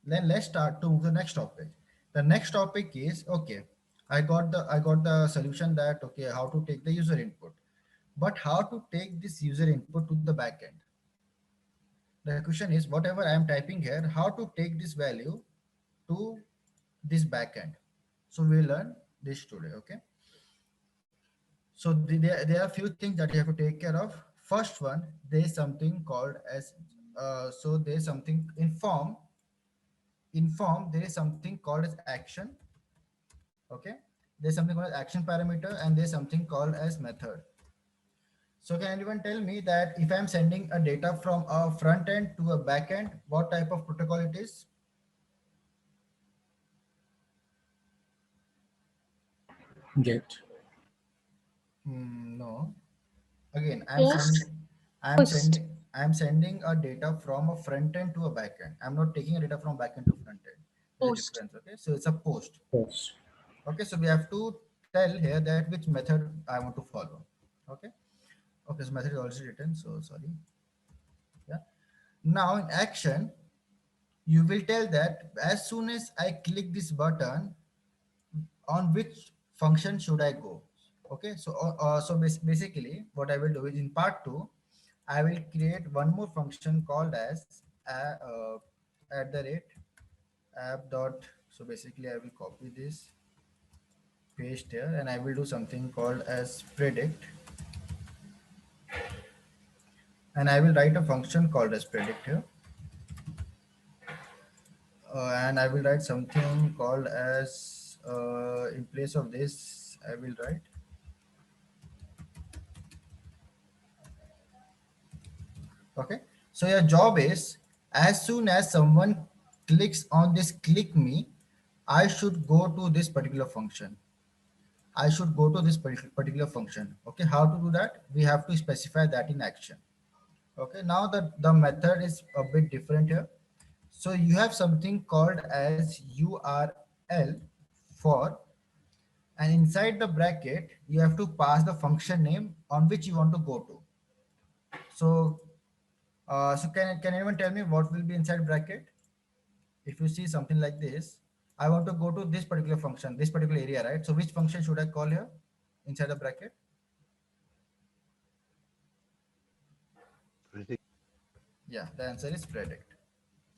Then let's start to the next topic. The next topic is okay. I got the solution that okay how to take the user input, but how to take this user input to the backend. The question is whatever I am typing here, how to take this value to this backend. So we'll learn this today. Okay. So there are a few things that you have to take care of. First one, there is something called as so there's something in form there is something called as action. Okay, there's something called as action parameter and there's something called as method. So can anyone tell me that if I'm sending a data from a front end to a back end, what type of protocol it is? Get. No. Again, I'm Post. sending, I'm Post. sending, I'm sending a data from a front end to a back end. I'm not taking a data from back end to front end. There's a Post. difference. Okay, so it's a post. Yes. Okay, so we have to tell here that which method I want to follow. Okay, okay, so method is already written. So sorry. Yeah. Now in action, you will tell that as soon as I click this button, on which function should I go? Okay, so basically, what I will do is in part two, I will create one more function called as at the rate app dot. So basically, I will copy this, paste here, and I will do something called as predict, and I will write a function called as predict here, and I will write something called as in place of this, I will write. Okay, so your job is as soon as someone clicks on this click me, I should go to this particular function. I should go to this particular function. Okay, how to do that? We have to specify that in action. Okay, now the method is a bit different here. So you have something called as URL for, and inside the bracket you have to pass the function name on which you want to go to. So so can anyone tell me what will be inside bracket? If you see something like this, I want to go to this particular function, this particular area, right? So which function should I call here inside the bracket? Predict. Yeah, the answer is predict.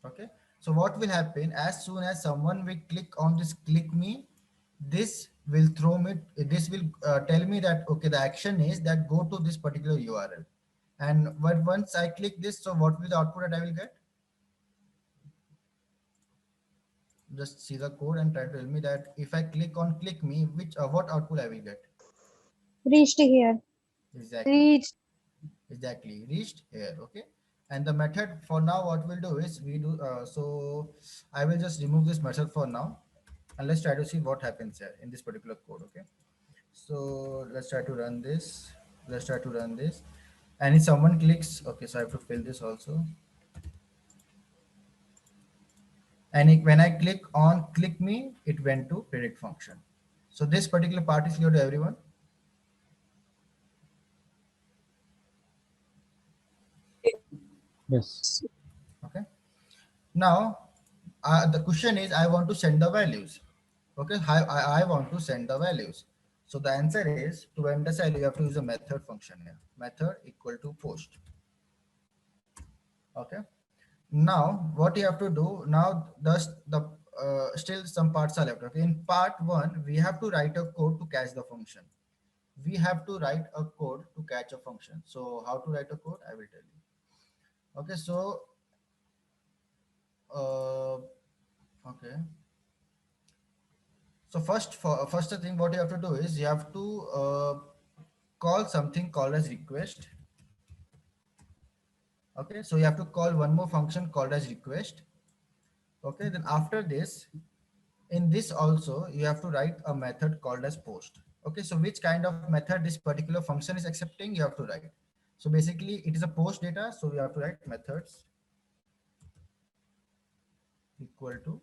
Okay. So what will happen as soon as someone will click on this click me, this will throw me, this will tell me that, okay, the action is that go to this particular URL. And once I click this, so what will the output that I will get? Just see the code and try to tell me that if I click on click me, which what output I will get. Reached here. Exactly, Reached. exactly reached here. Okay, and the method for now, what we'll do is we do so I will just remove this method for now, and let's try to see what happens here in this particular code. Okay, so let's try to run this. Let's try to run this, and if someone clicks, okay, so I have to fill this also. And when I click on click me, it went to predict function. So this particular part is clear to everyone. Yes. Okay. Now the question is I want to send the values. Okay, I want to send the values. So the answer is to understand you have to use a method function here. Method equal to post. Okay. Now what you have to do now, the still some parts are left. Okay, in part one we have to write a code to catch the function. We have to write a code to catch a function. So how to write a code, I will tell you. Okay, so uh, okay. So first thing what you have to do is you have to call something called as request. Okay, so you have to call one more function called as request. Okay, then after this, in this also you have to write a method called as post. Okay, so which kind of method this particular function is accepting, you have to write. So basically it is a post data, so we have to write methods equal to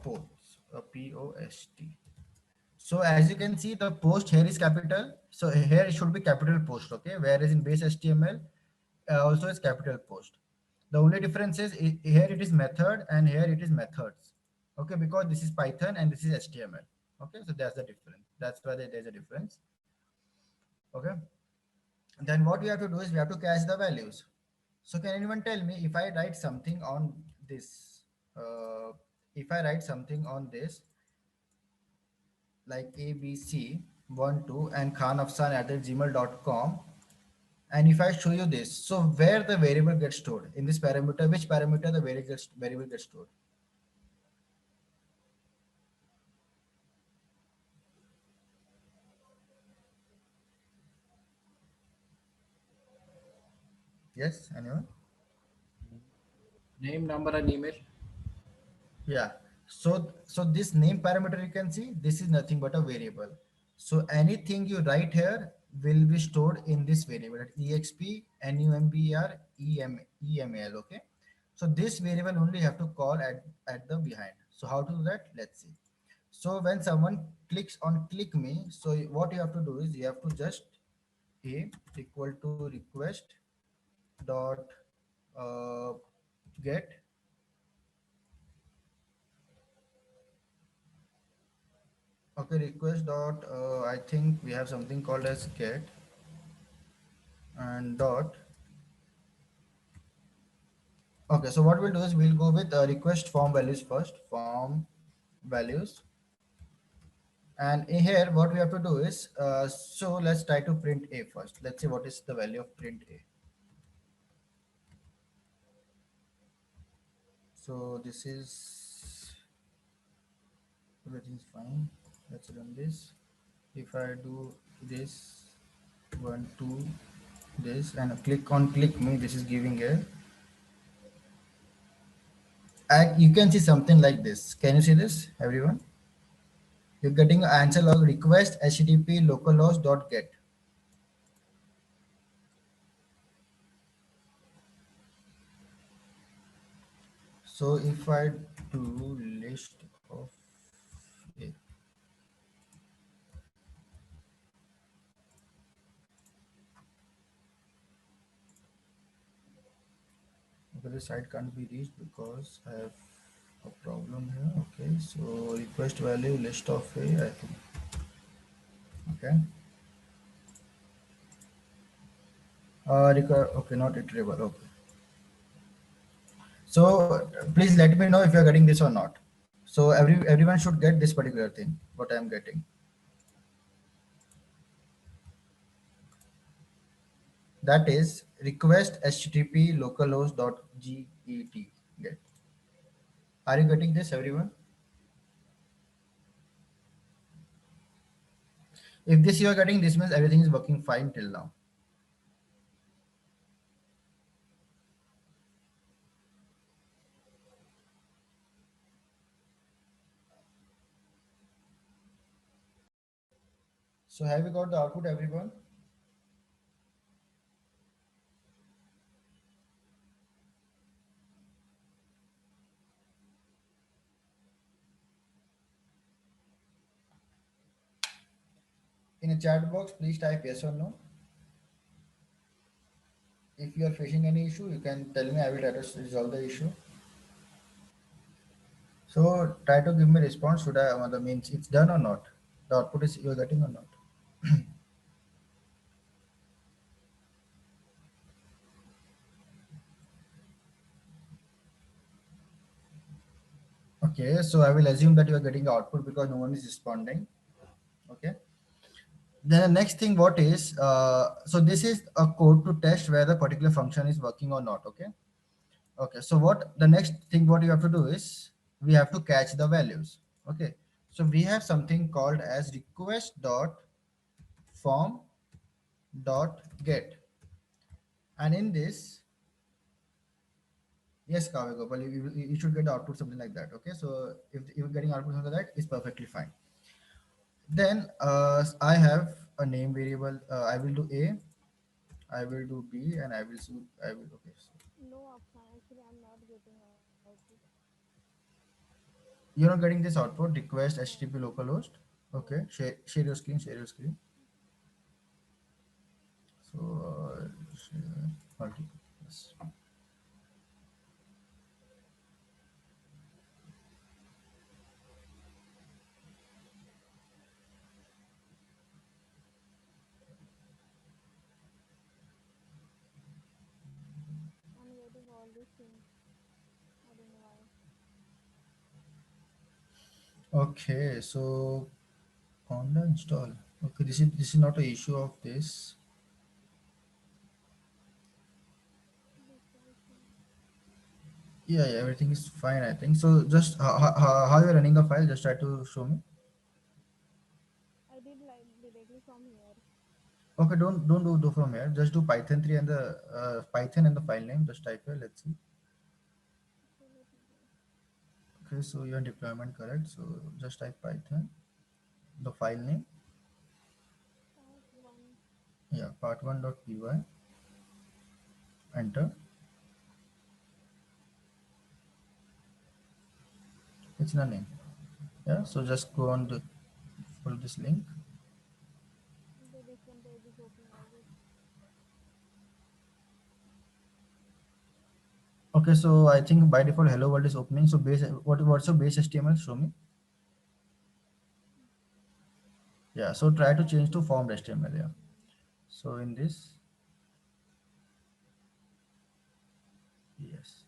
post, P-O-S-T. So as you can see, the post here is capital. So here it should be capital post, okay? Whereas in base HTML also is capital post. The only difference is here it is method and here it is methods. Okay, because this is Python and this is HTML. Okay, so that's the difference. That's why there's a difference. Okay, then what we have to do is we have to cache the values. So can anyone tell me if I write something on this, if I write something on this like ABC12 and khanafsan at gmail.com, and if I show you this, so where the variable gets stored in this parameter, which parameter the variable gets stored? Yes, anyone? Name, number, and email. Yeah. So this name parameter you can see this is nothing but a variable. So anything you write here will be stored in this variable at exp number emal. Okay. So this variable only have to call at the behind. So how to do that? Let's see. So when someone clicks on click me, so what you have to do is you have to just a equal to request dot uh, get. Okay, request dot, I think we have something called as get and dot. Okay, so what we'll do is we'll go with request form values first, form values. And in here, what we have to do is, so let's try to print a first. Let's see what is the value of print a. So this is, everything's fine. Let's run this. If I do this, one, two, this, and click on click me, this is giving a. And you can see something like this. Can you see this, everyone? You're getting an answer log request http localhost dot get. So if I do list of a, okay, the site can't be reached because I have a problem here. Okay, so request value list of a, I think. Okay. Okay, not iterable. Okay. So please let me know if you're getting this or not. So everyone should get this particular thing, what I'm getting. That is request http localhost dot get. Get. Are you getting this, everyone? If this you are getting, this means everything is working fine till now. So have you got the output, everyone? In a chat box, please type yes or no. If you are facing any issue, you can tell me. I will try to resolve the issue. So try to give me response. Should I? The means it's done or not? The output is you are getting or not? Okay, so I will assume that you are getting the output because no one is responding. Okay. Then the next thing, what is? So this is a code to test whether particular function is working or not. Okay. Okay, so what the next thing what you have to do is we have to catch the values. Okay, so we have something called as request dot form dot get, and in this, yes, Kavya Gopal, you should get the output something like that. Okay, so if you're getting output something like that, it's perfectly fine. Then I have a name variable. I will do a, I will do b, and I will okay. So No, Akshan, actually, I'm not getting output. you're not getting this output request http localhost. No. Okay, share your screen. Share your screen. So, share multiple. Yes. I don't know why. Okay, so Conda install. Okay, this is not a issue of this. This also. Yeah, everything is fine. I think so. Just how you're running the file? Just try to show me. I did like directly from here. Okay, don't do from here. Just do Python 3 and the Python and the file name. Just type here. Let's see. Okay, let me go. Okay, so your deployment correct. So just type Python. The file name. Part one. Yeah, part1.py. Enter. It's in a name. Yeah. So just go on to follow this link. The different page is opening, I guess. Okay, so I think by default hello world is opening. So base what's your base HTML? Show me. Yeah. So try to change to form HTML. Yeah. So in this, yes.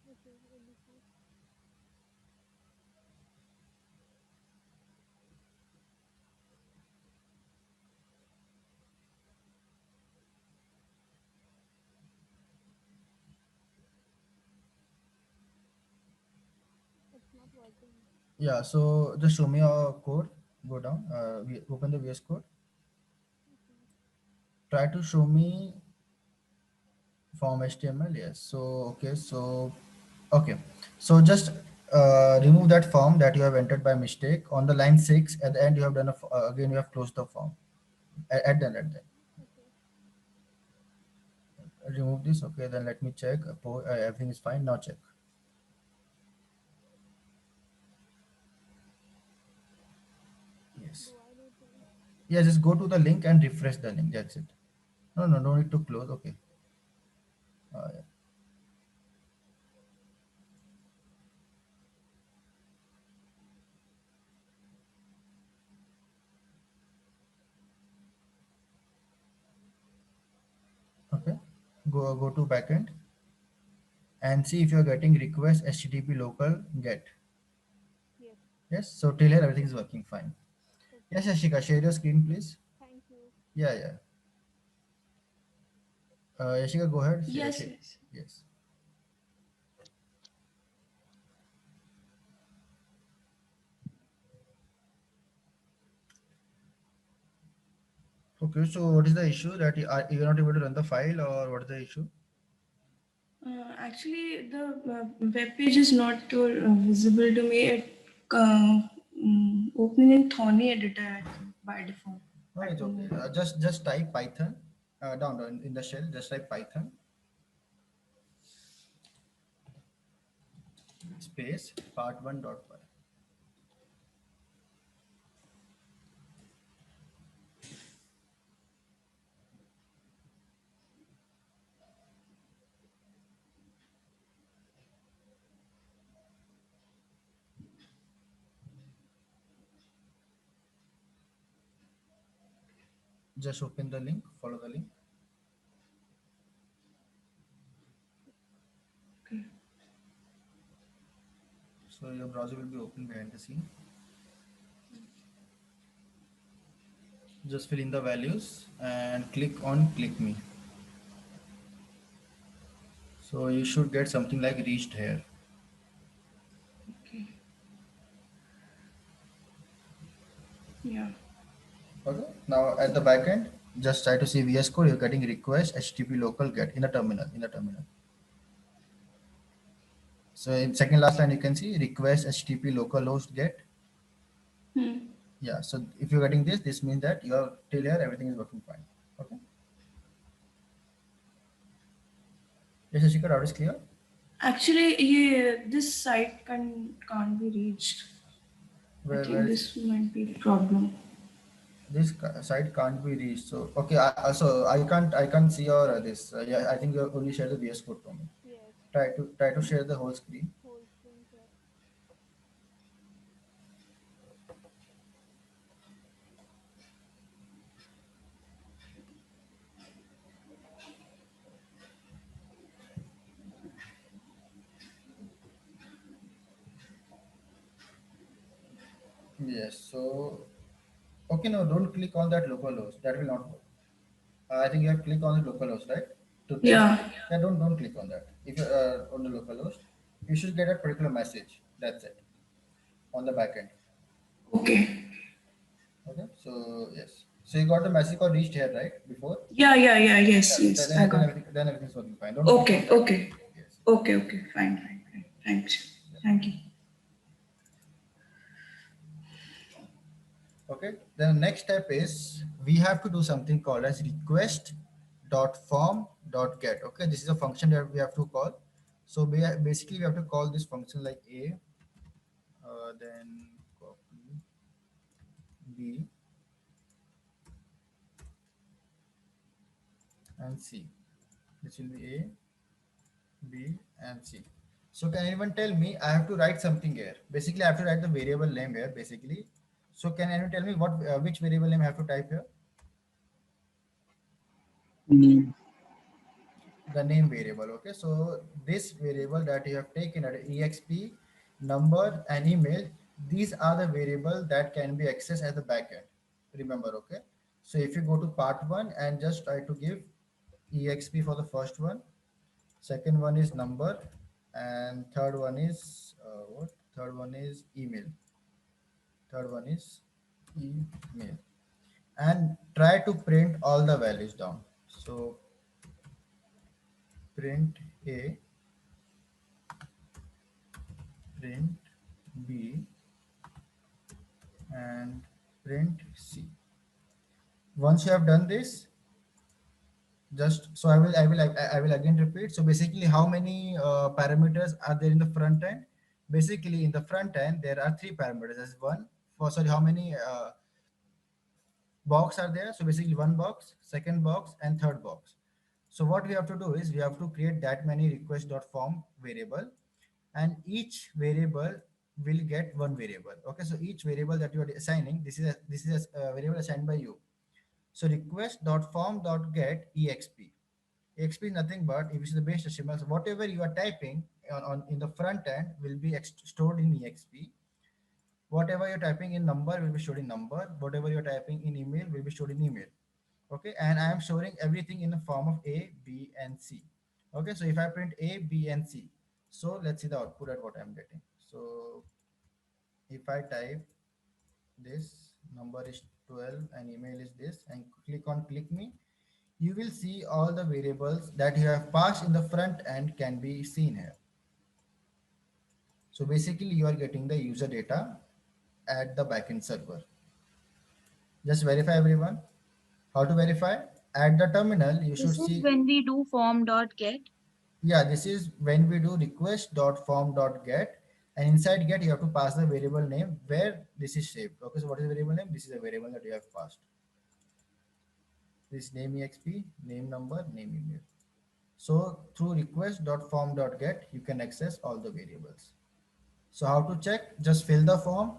Okay, ABC. It's not working. Yeah. So just show me your code. Go down. We open the VS Code. Okay. Try to show me form HTML. Yes. So okay. So okay. So just remove that form that you have entered by mistake on the line 6. At the end, you have done again. You have closed the form. At the end. Okay. Remove this. Okay. Then let me check. Everything is fine. Now check. Yes. Do I need to? Yeah. Just go to the link and refresh the link. That's it. No, no, no need to close. Okay. Yeah. Okay. Go to backend and see if you're getting request HTTP local get. Yes. Yes. So till here everything is working fine. Okay. Yes, Ashika, share your screen, please. Thank you. Yeah, yeah. Ashika, go ahead. Yes, yes. Yes. Okay. So what is the issue that you're not able to run the file, or what is the issue? Actually, the web page is not visible to me. It opening in Thorny editor by default. No, I it's don't okay. know. Just type Python down in the shell. Just type Python space part1.py. Just open the link. Follow the link. Okay. So your browser will be open behind the scene. Just fill in the values and click on click me. So you should get something like reached here. Okay. Yeah. Okay. Now at the back end, just try to see VS Code. You're getting request HTTP local get in the terminal. So in second last line, you can see request HTTP localhost get. Hmm. Yeah. So if you're getting this, this means that you are till here everything is working fine. Okay. Yes, Ashika, doubt is clear. Actually, yeah, this site can't be reached. I Where think is this might be the problem. this site can't be reached. So okay, so I can't see your this. Yeah, I think you only share the VS Code to me. Yes. Try to share the whole screen. Whole screen share. Yes. So okay, no, don't click on that localhost. That will not work. I think you have to click on the localhost, right? To test. Yeah. Yeah, don't click on that. If you're on the localhost, you should get a particular message. That's it on the backend. Okay. Okay. So yes. So you got the message called reached here, right? Before. Yeah, yeah, yeah. Yeah. Yes, Then, yes. I then, then got it. everything then everything's working fine. Don't click on Okay, that. okay. Yes. Okay, okay. Fine, fine, fine. Thanks. Thank you. Okay. The next step is we have to do something called as request dot form dot get. Okay, this is a function that we have to call. So basically we have to call this function like a, then copy b and c. This will be a, b and c. So can anyone tell me? I have to write something here. Basically, I have to write the variable name here. Basically, so can anyone tell me what which variable name I have to type here? Name. The name variable. Okay, so this variable that you have taken at exp number and email, these are the variable that can be accessed at the backend. Remember, okay? So if you go to part one and just try to give exp for the first one, second one is number, and third one is what, third one is email, third one is email, and try to print all the values down. So print a, print b, and print c. Once you have done this, just so I will again repeat. So basically, how many parameters are there in the front end? Basically, in the front end, there are three parameters. As one for, sorry, how many box are there? So basically, one box, second box, and third box. So what we have to do is we have to create that many request.form variable, and each variable will get one variable. Okay, so each variable that you are assigning, this is a variable assigned by you. So request.form.get exp. Exp is nothing but, if you see the base HTML, so whatever you are typing on in the front end will be stored in exp. Whatever you're typing in number will be stored in number. Whatever you're typing in email will be stored in email. Okay, and I am storing everything in the form of a, b, and c. Okay, so if I print a, b, and c, so let's see the output at what I'm getting. So if I type this, number is 12 and email is this, and click on click me, you will see all the variables that you have passed in the front end can be seen here. So basically you are getting the user data at the backend server. Just verify everyone. How to verify? At the terminal, you should This is see, when we do form dot get. yeah, this is when we do request.form.get, and inside get you have to pass the variable name where this is saved. Okay, so what is the variable name? This is a variable that you have passed. This name exp, name number, name email. So through request.form.get, you can access all the variables. So how to check? Just fill the form,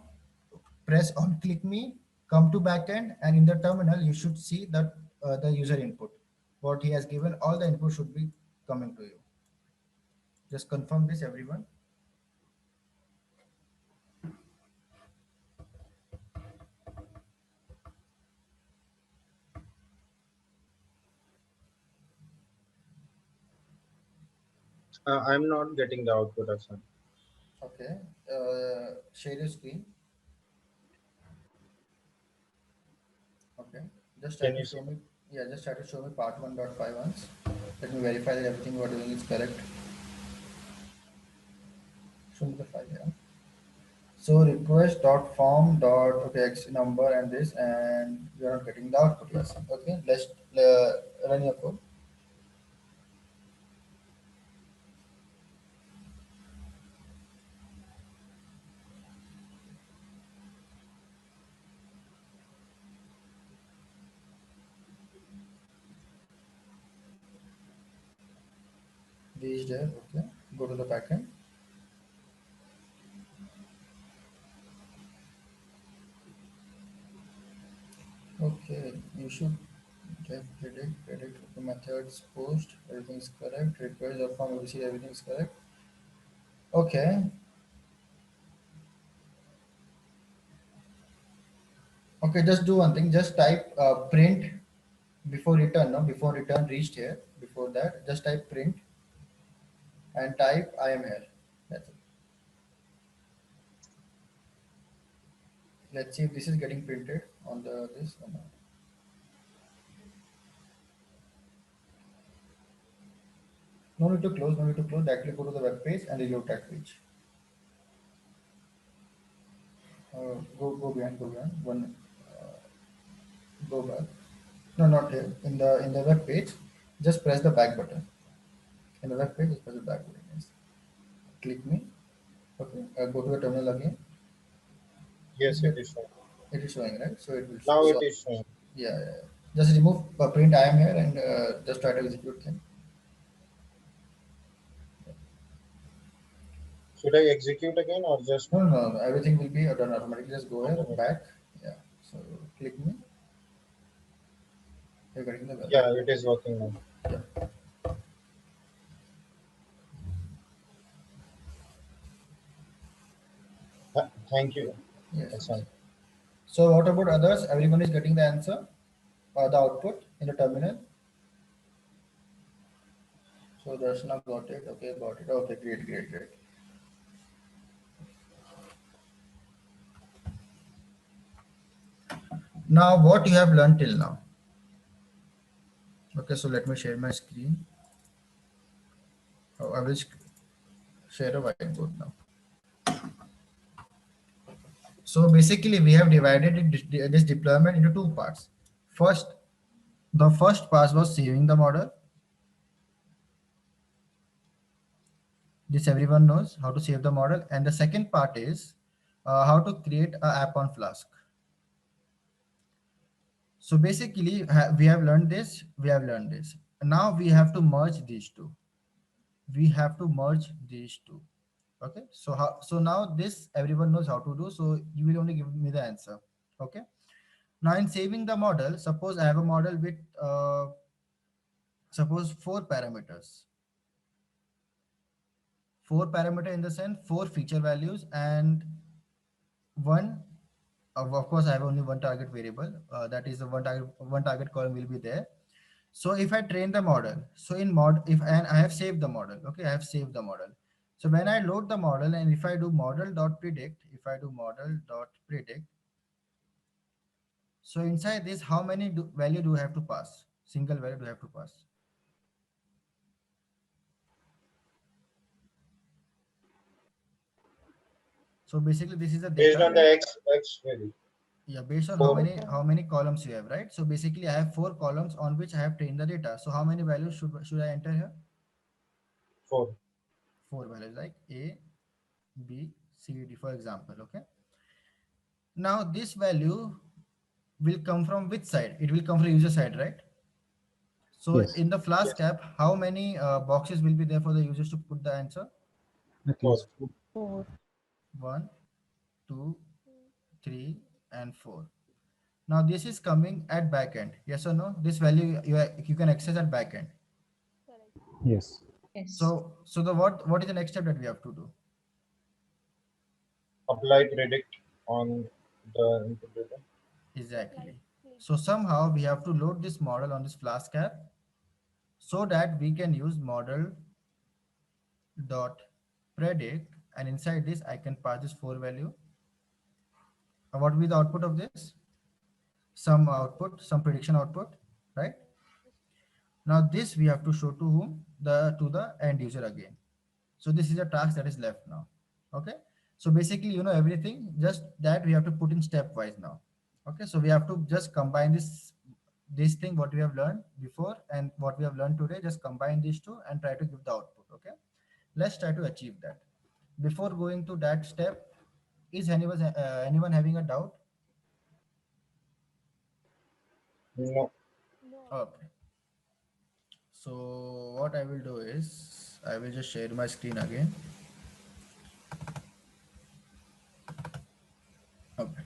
press on click me, come to backend, and in the terminal you should see that the user input. What he has given, all the input should be coming to you. Just confirm this, everyone. I'm not getting the output of some. Okay. Share your screen. Okay. Just try Can to you see? show me. Yeah, just try to show me part 1.5 once. Let me verify that everything we are doing is correct. Show me the file here. So request dot form dot, okay, X number and this, and we are not getting the output. Yes. Okay. Let's run your code. reached there. Okay, go to the backend. Okay, you should get predict the methods post, everything is correct, request or form obviously everything is correct. Okay, okay, just do one thing, just type print before return, no, before return reached here, before that, just type print and type I am here. That's it. Let's see if this is getting printed on the this or not. No need to close, no need to close. Directly go to the web page and reload that page. Go behind, go behind. One, go back. No, not here. In the web page, just press the back button. In the web page, just press the back button. Yes. Click me. Okay. Go to the terminal again. Yes, it Okay. is showing. It is showing, right? So it will Now show. it is showing. Yeah, yeah, yeah. Just remove print I am here and just try to execute thing. Should I execute again or just No, no, no, no. Everything will be done automatically. Just go here, automatic? back. Yeah. So click me. You're getting the value. Yeah, it is working now. Yeah. Thank you. Yes. Yes. Excellent. So what about others? Everyone is getting the answer or the output in the terminal. So Darshana got it. Okay, got it. Okay, great, great, great. Now what you have learned till now. Okay, so let me share my screen. Oh, I will share a whiteboard now. So basically we have divided this deployment into two parts. First, the first part was saving the model. This everyone knows how to save the model. And the second part is how to create an app on Flask. So basically we have learned this, we have learned this. Now we have to merge these two. We have to merge these two. Okay, so so now this everyone knows how to do, so you will only give me the answer. Okay, now in saving the model, suppose I have a model with suppose four parameters. Four parameter in the sense four feature values and one of course I have only one target variable, that is the one target column will be there. So if I train the model, so in mod if and I have saved the model, okay, I have saved the model. So when I load the model and if I do model.predict, if I do model.predict, so inside this how many value do I have to pass? Single value do I have to pass? So basically this is the Based data. on the X value. Yeah, based on Four. how many columns you have, right? So basically I have four columns on which I have trained the data. So how many values should I enter here? Four. Four values like A, B, C, D, for example. Okay. Now this value will come from which side? It will come from user side, right? So Yes, in the Flask Yes. app, how many boxes will be there for the users to put the answer? at Four. least four. 4. One, two, three, and four. Now this is coming at backend. Yes or no? This value you can access at backend. Correct. Yes, Yes. So the what is the next step that we have to do? Apply predict on the input data. Exactly. Click. So somehow we have to load this model on this Flask app so that we can use model dot predict, and inside this I can pass this four value. And what will be the output of this? Some output, some prediction output, right? Now this we have to show to whom? To the end user again. So this is a task that is left now. Okay. So basically, you know everything, just that we have to put in stepwise now. Okay. So we have to just combine this thing what we have learned before and what we have learned today, just combine these two and try to give the output. Okay. Let's try to achieve that. Before going to that step, is anyone having a doubt? No. No. Okay. So what I will do is I will just share my screen again. Okay.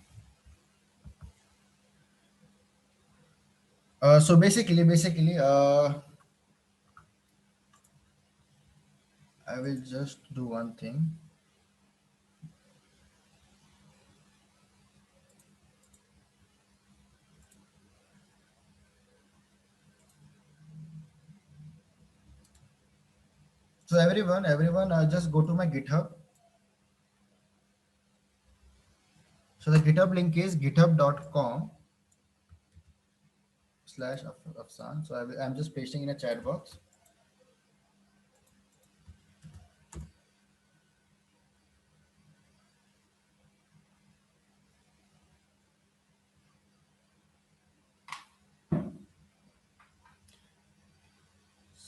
So basically, I will just do one thing. So everyone, just go to my GitHub. So the GitHub link is github.com/Afsan. So I'm just pasting in a chat box.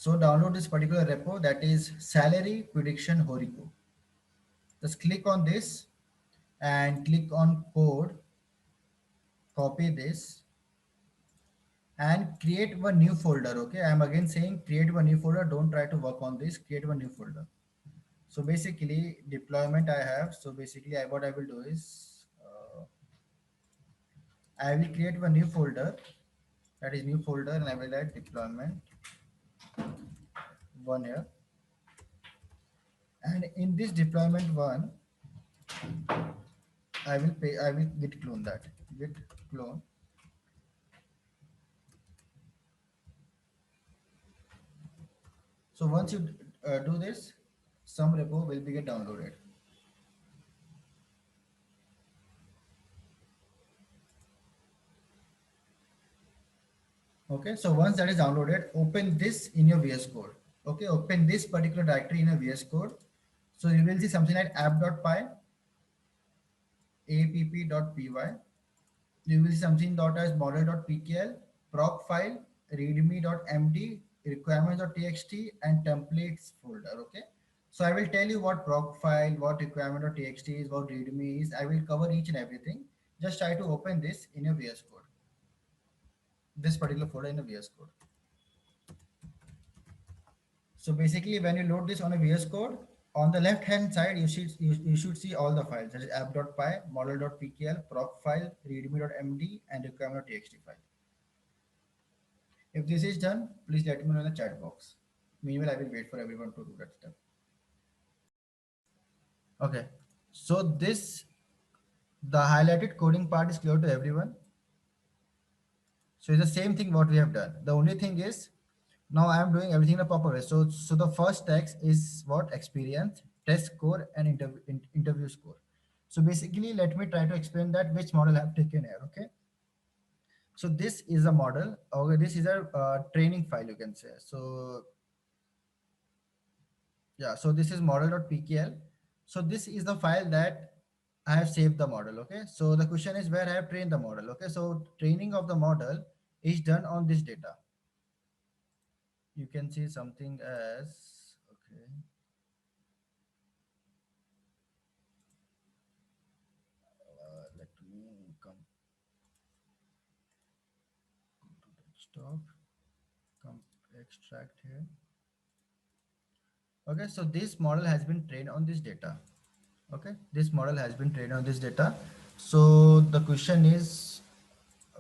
So download this particular repo, that is salary prediction Horiko. Just click on this and click on code, copy this and create one new folder. Okay, I'm again saying create one new folder. Don't try to work on this, create one new folder. So basically deployment I have. So basically what I will do is I will create one new folder, that is new folder, and I will add deployment one here. And in this deployment one, I will git clone that, git clone. So once you do this, some repo will be get downloaded. Okay, so once that is downloaded, open this in your VS Code. Okay, open this particular directory in a VS Code. So you will see something like app.py, app.py. You will see something dot as model.pkl, proc file, readme.md, requirements.txt, and templates folder. Okay, so I will tell you what proc file, what requirement.txt is, what readme is. I will cover each and everything. Just try to open this in your VS Code, this particular folder in a VS Code. So basically, when you load this on a VS Code, on the left hand side, you should see all the files, that is app.py, model.pkl, proc file, readme.md, and requirement.txt file. If this is done, please let me know in the chat box. Meanwhile, I will wait for everyone to do that step. Okay, so the highlighted coding part is clear to everyone. So it's the same thing what we have done. The only thing is, now I am doing everything in a proper way. So the first text is what? Experience, test score, and interview score. So basically, let me try to explain that which model I have taken here. Okay. So this is a model. Okay, this is a training file, you can say. So yeah, so this is model.pkl. So this is the file that I have saved the model. Okay. So the question is where I have trained the model. Okay. So training of the model is done on this data. You can see something as, okay. Let me come to desktop, come extract here. Okay, so this model has been trained on this data. Okay, this model has been trained on this data. So the question is,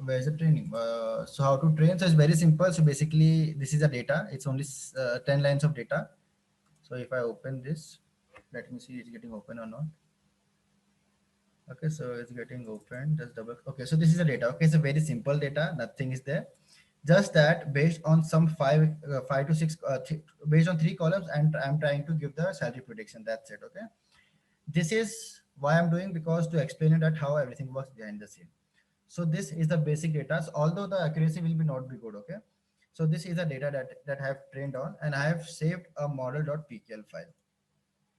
where is the training? So how to train? So it's very simple. So basically, this is the data. It's only 10 lines of data. So if I open this, let me see it's getting open or not. Okay, so it's getting open. Just double. Okay, so this is the data. Okay, it's a very simple data. Nothing is there. Just that based on some five to six, based on 3 columns, and I'm trying to give the salary prediction. That's it. Okay. This is why I'm doing, because to explain it that how everything works behind the scene. So this is the basic data. So although the accuracy will be not be good. Okay. So this is the data that I have trained on, and I have saved a model.pkl file.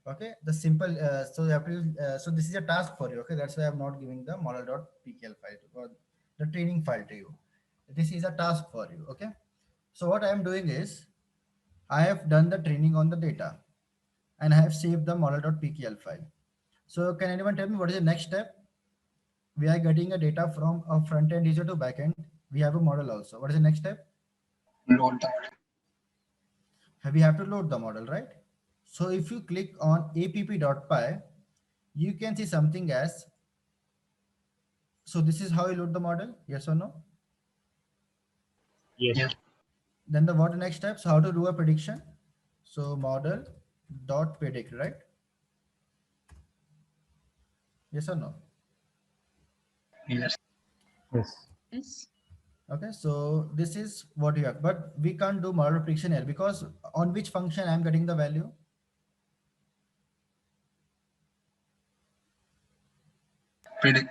Okay, the simple so you have to use, so this is a task for you. Okay, that's why I'm not giving the model.pkl file or the training file to you. This is a task for you. Okay, so what I am doing is I have done the training on the data and I have saved the model.pkl file. So can anyone tell me what is the next step? We are getting a data from a front end user to back end. We have a model also. What is the next step? Load that. We have to load the model, right? So if you click on app.py, you can see something as, so this is how you load the model, yes or no? Yes. Then the what next step? So how to do a prediction? So model dot predict, right? Yes or no? Yes. Yes. Okay, so this is what you have, but we can't do model prediction here because on which function I'm getting the value? Predict.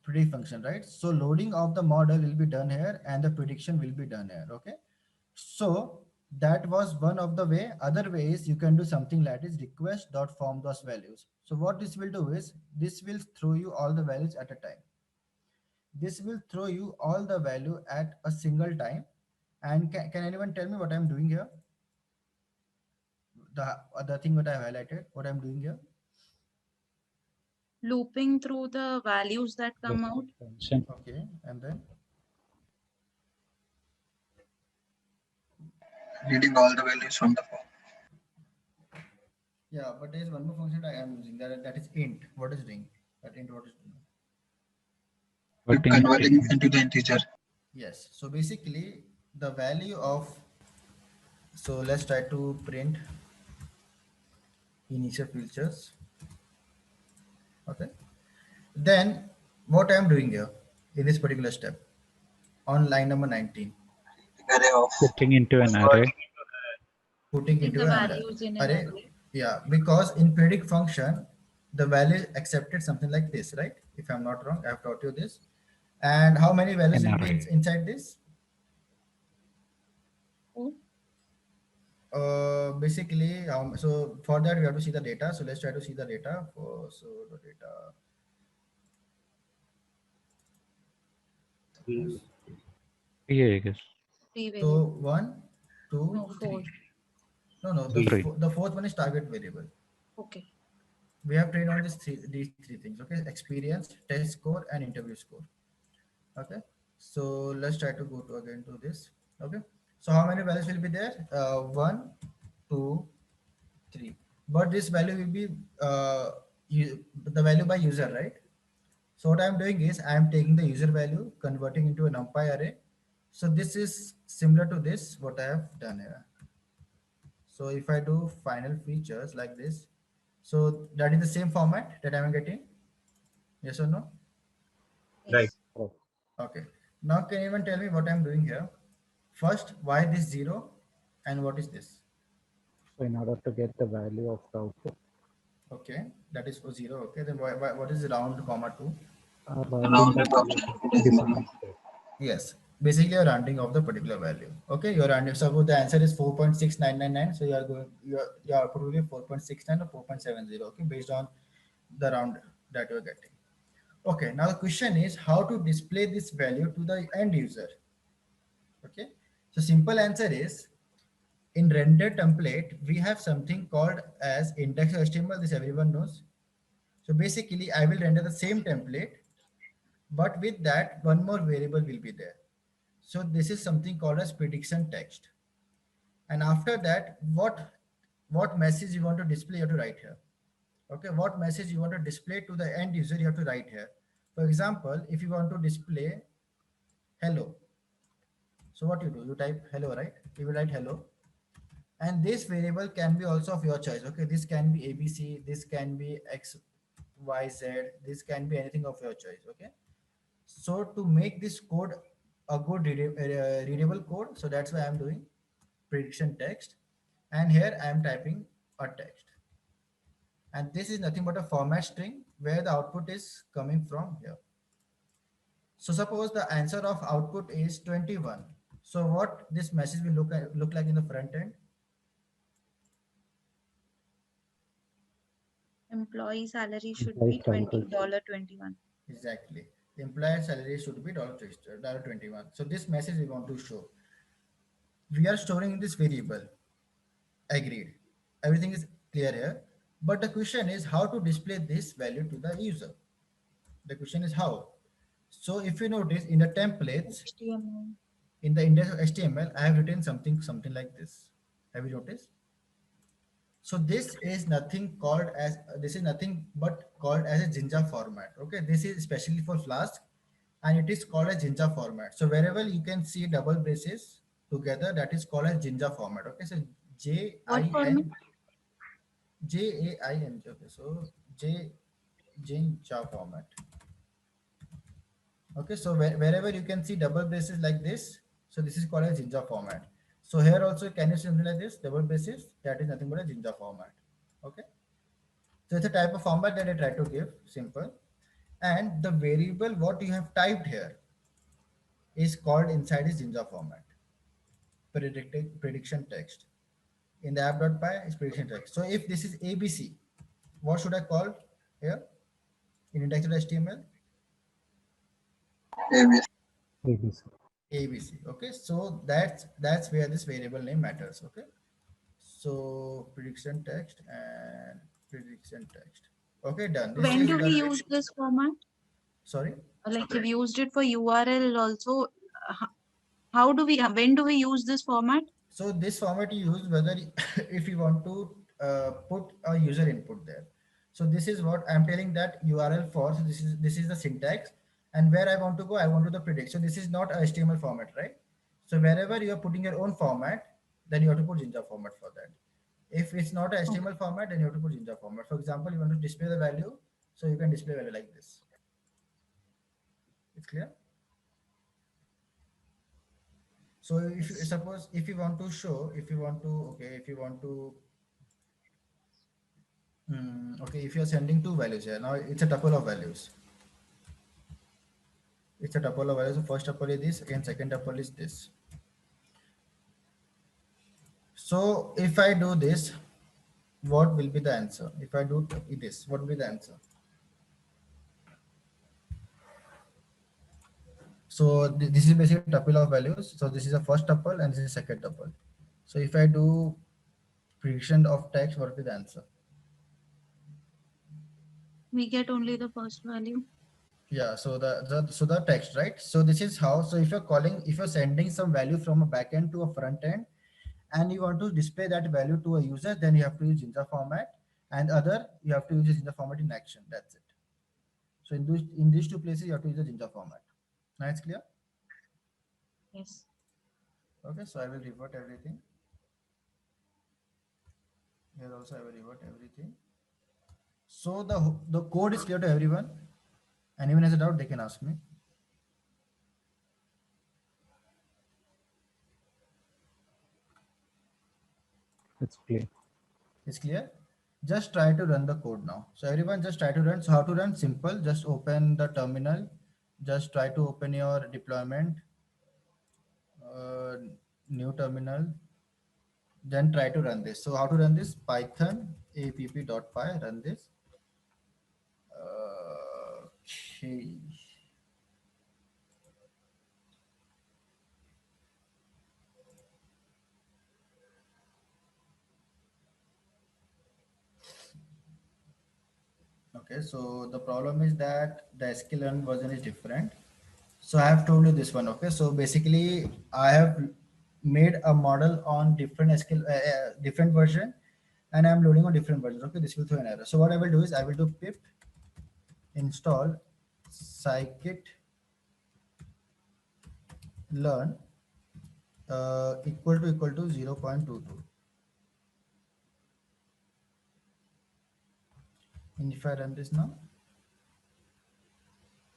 Predict function, right? So loading of the model will be done here and the prediction will be done here. Okay, so that was one of the way. Other way is you can do something like is request dot form those values. So what this will do is this will throw you all the values at a time. This will throw you all the value at a single time. And can anyone tell me what I'm doing here? The other thing what I highlighted, what I'm doing here? Looping through the values that come Yes. out. Function. Okay, and then Reading all the values from the form. yeah, but there is one more function I am using that is int. What is doing? That int what is doing? Converting into the integer. Yes. So basically the value of, so let's try to print initial features. Okay. Then what I am doing here in this particular step on line number 19, Array of putting into an array. putting Putting into the an values in an array. array. Yeah, because in predict function, the value is accepted something like this, right? If I'm not wrong, I have taught you this. And how many values An will be array. inside this? Oh, Basically, so for that we have to see the data. So let's try to see the data. So the data. Yeah, I guess. 3 So variables. 1, 2, No, 4. 3. No, Three. the fourth one is target variable. Okay. We have trained on these three things. Okay, experience, test score, and interview score. Okay, so let's try to go to again to this. Okay, so how many values will be there? 1, 2, 3. But this value will be the value by user, right? So what I'm doing is I'm taking the user value, converting into a NumPy array. So this is similar to this what I have done here. So if I do final features like this, so that is the same format that I'm getting. Yes or no? Right. Yes. Okay. Now can anyone tell me what I'm doing here? First, why this 0 and what is this? So in order to get the value of the output, Okay, that is for 0. Okay, then what is round comma 2? rounding up to the decimal state. Yes, basically a rounding of the particular value. Okay, your rounding. Suppose the answer is 4.6999, so you are going your output will be 4.69 or 4.70. Okay, based on the round that you are getting. Okay, now the question is how to display this value to the end user. Okay, so simple answer is in render template we have something called as index.html. This everyone knows. So basically, I will render the same template, but with that one more variable will be there. So this is something called as prediction text. And after that, what message you want to display, you have to write here. Okay, what message you want to display to the end user, you have to write here. For example, if you want to display hello, so what you do, you type hello, right? You will write hello, and this variable can be also of your choice. Okay, this can be ABC, this can be XYZ, this can be anything of your choice. Okay, so to make this code a good readable code, so that's why I'm doing prediction text, and here I am typing a text, and this is nothing but a format string where the output is coming from here. So suppose the answer of output is 21. So what this message will look like in the front end? Employee salary should Employee be salary. $20.21. Exactly. The employer salary should be $21. So this message we want to show. We are storing this variable. Agreed. Everything is clear here. But the question is how to display this value to the user. The question is how. So if you notice in the templates, HTML. in the index of HTML, I have written something like this. Have you noticed? So this is nothing called as this is nothing but called as a Jinja format. Okay, this is especially for Flask, and it is called a Jinja format. So wherever you can see double braces together, that is called as Jinja format. Okay, so J What I format? N J A I N J. Okay, so Jinja format. Okay, so wherever you can see double braces like this, so this is called a Jinja format. So here also, can you see something like this, double braces? That is nothing but a Jinja format. Okay, so it's a type of format that I try to give, simple. And the variable what you have typed here is called inside is Jinja format, prediction text. In the app.py is prediction text. So if this is ABC, what should I call here in index.html? ABC. ABC. Okay, so that's where this variable name matters. Okay, so prediction text and prediction text. Okay, done. This When is do we the use this format? sorry. Like we've used it for URL also. h- How do we, when do we use this format? So this format you use whether if you want to put a user input there. So this is what I'm telling that URL for. So this is the syntax, and where I want to go, I want to the predict. So this is not a HTML format, right? So wherever you are putting your own format, then you have to put Jinja format for that. If it's not a Okay. HTML format, then you have to put Jinja format. For example, you want to display the value, so you can display value like this. It's clear. So if you, Yes. suppose if you want to show, if you want to, okay, if you want to okay, if you're sending two values here, now it's a tuple of values. It's a tuple of values. So first tuple is this, and second tuple is this. So if I do this, what will be the answer? If I do this, what will be the answer? So this is basically tuple of values. So this is the first tuple and this is second tuple. So if I do prediction of text, what will be the answer? We get only the first value. Yeah, so the text, right? So this is how. So if you're sending some value from a backend to a front end, and you want to display that value to a user, then you have to use Jinja format, and other you have to use Jinja format in action. That's it. So in these two places, you have to use the Jinja format. Now it's clear. Yes. Okay, so I will revert everything. Here also I will revert everything. So the code is clear to everyone. Anyone has a doubt, they can ask me. It's clear. It's clear. Just try to run the code now. So everyone just try to run. So how to run? Simple. Just open the terminal. Just try to open your deployment. Uh, New terminal. Then try to run this. So how to run this? Python app.py. Run this. Okay. Okay. So the problem is that the sklearn version is different. So I have told you this one. Okay. So basically, I have made a model on different version, and I'm loading on different versions. Okay. This will throw an error. So what I will do is I will do pip install scikit learn equal to 0.22. And if I run this now,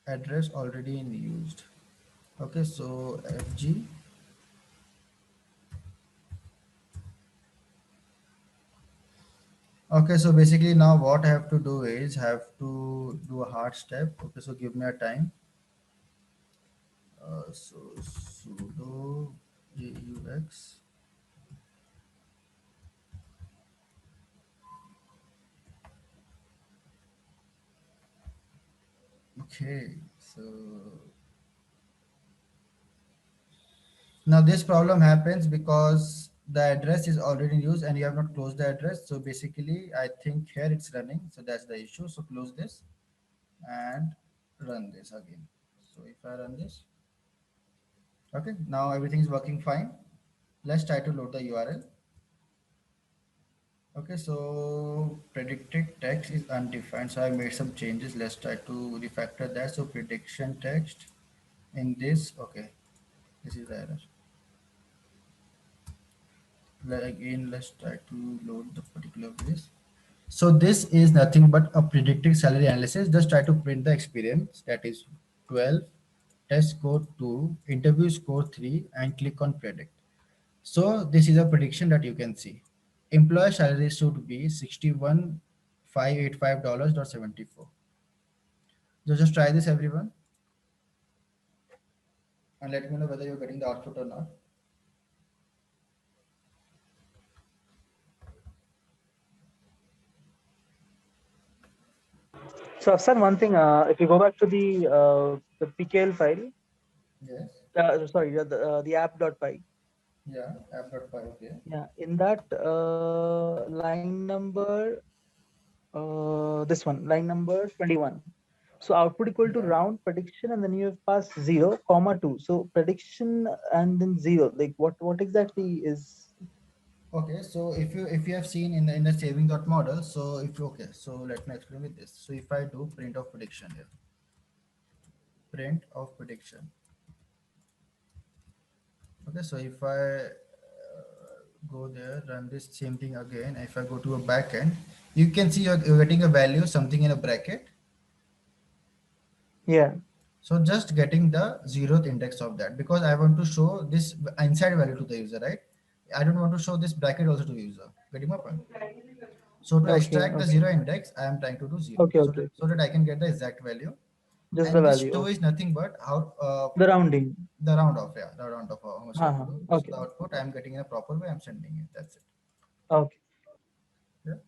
address already in used. Okay, so fg. Okay, so basically now what I have to do is have to do a hard step. Okay, so give me a time. So sudo aux. Okay, so now this problem happens because the address is already in use and you have not closed the address. So basically, I think here it's running. So that's the issue. So close this and run this again. So if I run this, okay, now everything is working fine. Let's try to load the URL. Okay, so predicted text is undefined. So I made some changes. Let's try to refactor that. So prediction text in this, okay, this is the error. Again, let's try to load the particular place. So this is nothing but a predicted salary analysis. Just try to print the experience, that is 12, test score 2, interview score 3, and click on predict. So this is a prediction that you can see. Employer salary should be $61,585.74. So just try this, everyone, and let me know whether you're getting the output or not. So Afsan, one thing, if you go back to the PKL file, Yes. sorry, the app.py, Yeah. App.py. Okay. yeah, in that line number, this one, line number 21. So output equal to Yeah. round prediction, and then you have passed 0, comma 2. So prediction and then 0. Like what exactly is? Okay, so if you have seen in the saving dot model, so if okay, so let me explain with this. So if I do print of prediction here, print of prediction. Okay, so if I go there, run this same thing again. If I go to a backend, you can see you're getting a value, something in a bracket. Yeah. So just getting the zeroth index of that, because I want to show this inside value to the user, right? I don't want to show this bracket also to user. Getting my point? So to Okay. extract the Okay. zero index, I am trying to do zero, Okay. so Okay. so that I can get the exact value. Just the And this value. two Okay. is nothing but how The rounding. the round off, yeah, the round off how much you have to do. So Okay. the output I am getting in a proper way. I'm sending it. That's it. Okay. Yeah.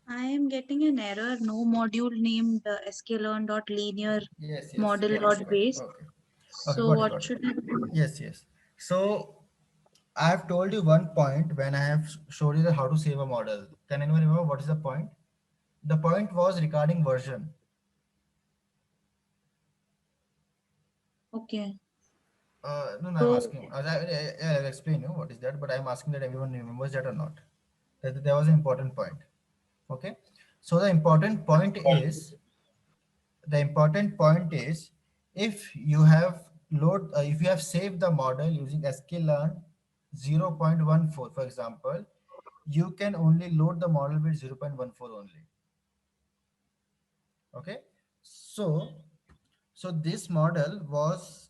I am getting an error. No module named sklearn.linear Yes. Yes. model Got it. dot Got it. base. Okay. Okay. So Got it. what Got it. should I do? Yes. Yes. So I have told you one point when I have showed you that how to save a model. Can anyone remember what is the point? The point was regarding version. Okay. No, I'm So asking. I'll explain you what is that, but I'm asking that everyone remembers that or not. That was an important point. Okay. So the important point is if you have if you have saved the model using sklearn 0.14, for example, you can only load the model with 0.14 only. Okay. So so this model was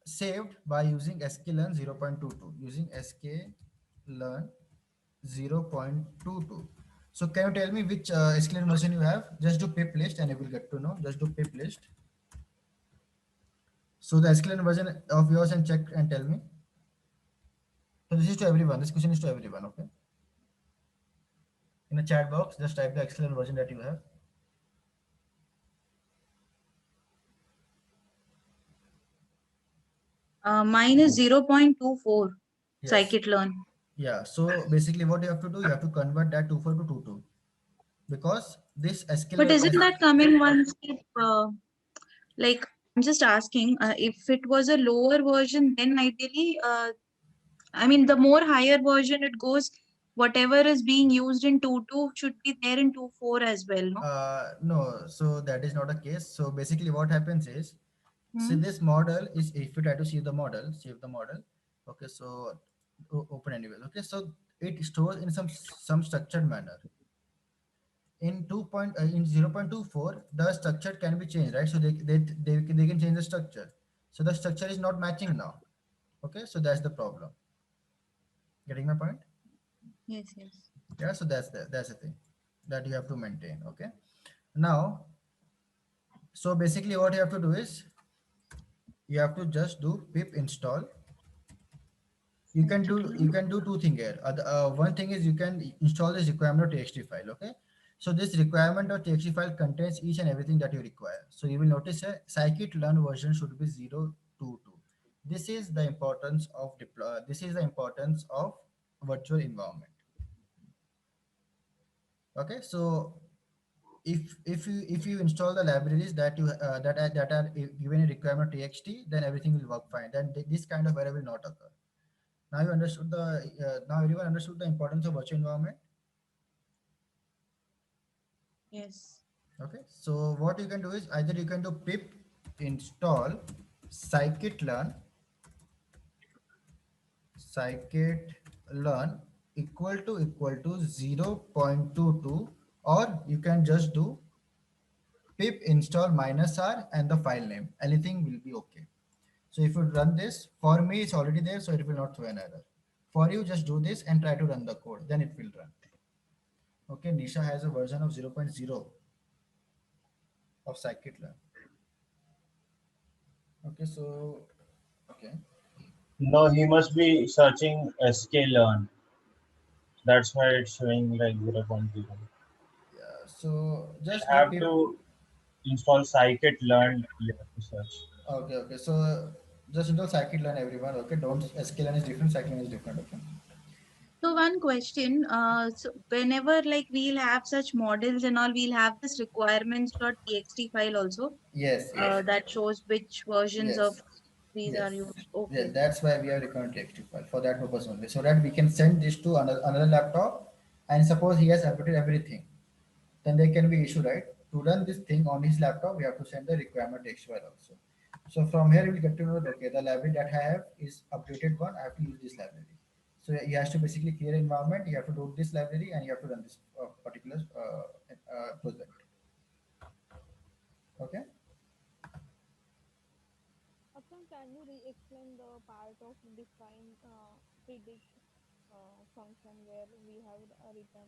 saved by using sklearn 0.22, using sklearn 0.22. So can you tell me which sklearn version you have? Just do pip list and you will get to know. Just do pip list. So the sklearn version of yours, and check and tell me. So this is to everyone. This question is to everyone. Okay. In the chat box, just type the sklearn version that you have. mine is 0.24 Yes. scikit-learn. Yeah. So basically, what you have to do, you have to convert that 24 to 22, because this But sklearn. isn't that coming one step? Like I'm just asking, if it was a lower version, then ideally, I mean, the more higher version it goes, whatever is being used in 2.2 should be there in 2.4 as well, no? No, so that is not a case. So basically, what happens is, see, Hmm? this model is, if you try to save the model. Okay, so open anyway. Okay, so it stores in some structured manner. In in 0.24, the structure can be changed, right? So they can change the structure. So the structure is not matching now. Okay, so that's the problem. Getting my point? Yes, yes. Yeah, so that's the thing that you have to maintain. Okay, now, so basically what you have to do is you have to just do pip install. You can do two things here. One thing is you can install this requirement.txt file. Okay, so this requirement.txt file contains each and everything that you require. So you will notice a scikit-learn version should be 0.22. This is the importance of virtual environment. Okay, so if you install the libraries that are given in requirement txt, then everything will work fine. Then this kind of error will not occur. Now you understood the now everyone understood the importance of virtual environment. Yes. Okay, so what you can do is either you can do pip install scikit-learn scikit-learn equal to 0.22, or you can just do pip install -r and the file name. Anything will be okay. So if you run this, for me it's already there, so it will not throw an error. For you, just do this and try to run the code, then it will run. Okay, Nisha has a version of 0.0 of scikit-learn. Okay, so okay. No, he must be searching sklearn. That's why it's showing like 0.0. Yeah, so just You do have pip. to install scikit-learn. You have to search. Okay, okay. So just install scikit-learn, everyone. Okay, don't sklearn is different, scikit-learn is different. Okay. So one question, so whenever like we'll have such models and all, we'll have this requirements.txt file also, Yes, yes, that shows which versions of yes, these are yes. used. Yes, Okay. that's why we have recurrent TXT file for that purpose only, so that we can send this to another laptop, and suppose he has updated everything, then there can be issue, right? To run this thing on his laptop, we have to send the requirement text file also. So from here, we'll get to know that, okay, the library that I have is updated one. I have to use this library. So he has to basically clear environment. You have to do this library, and you have to run this particular project. Okay. Can you re-explain the part of define predict function where we have written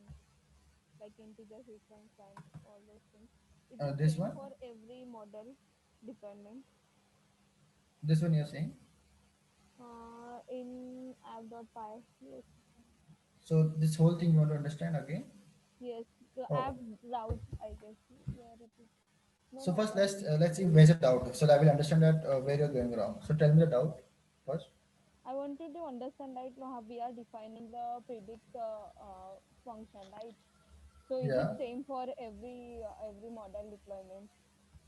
like integer sequence and all those things? Is it This same one, for every model deployment? this one you're saying. In app.py, yes, So this whole thing you want to understand again. yes, the Oh, app route, I guess, where it is. No, so no, first let's see where's the doubt, so I will understand that where you're going wrong. So tell me the doubt first. I wanted to understand like how we are defining the predict function, right? So is it Yeah, same for every model deployment,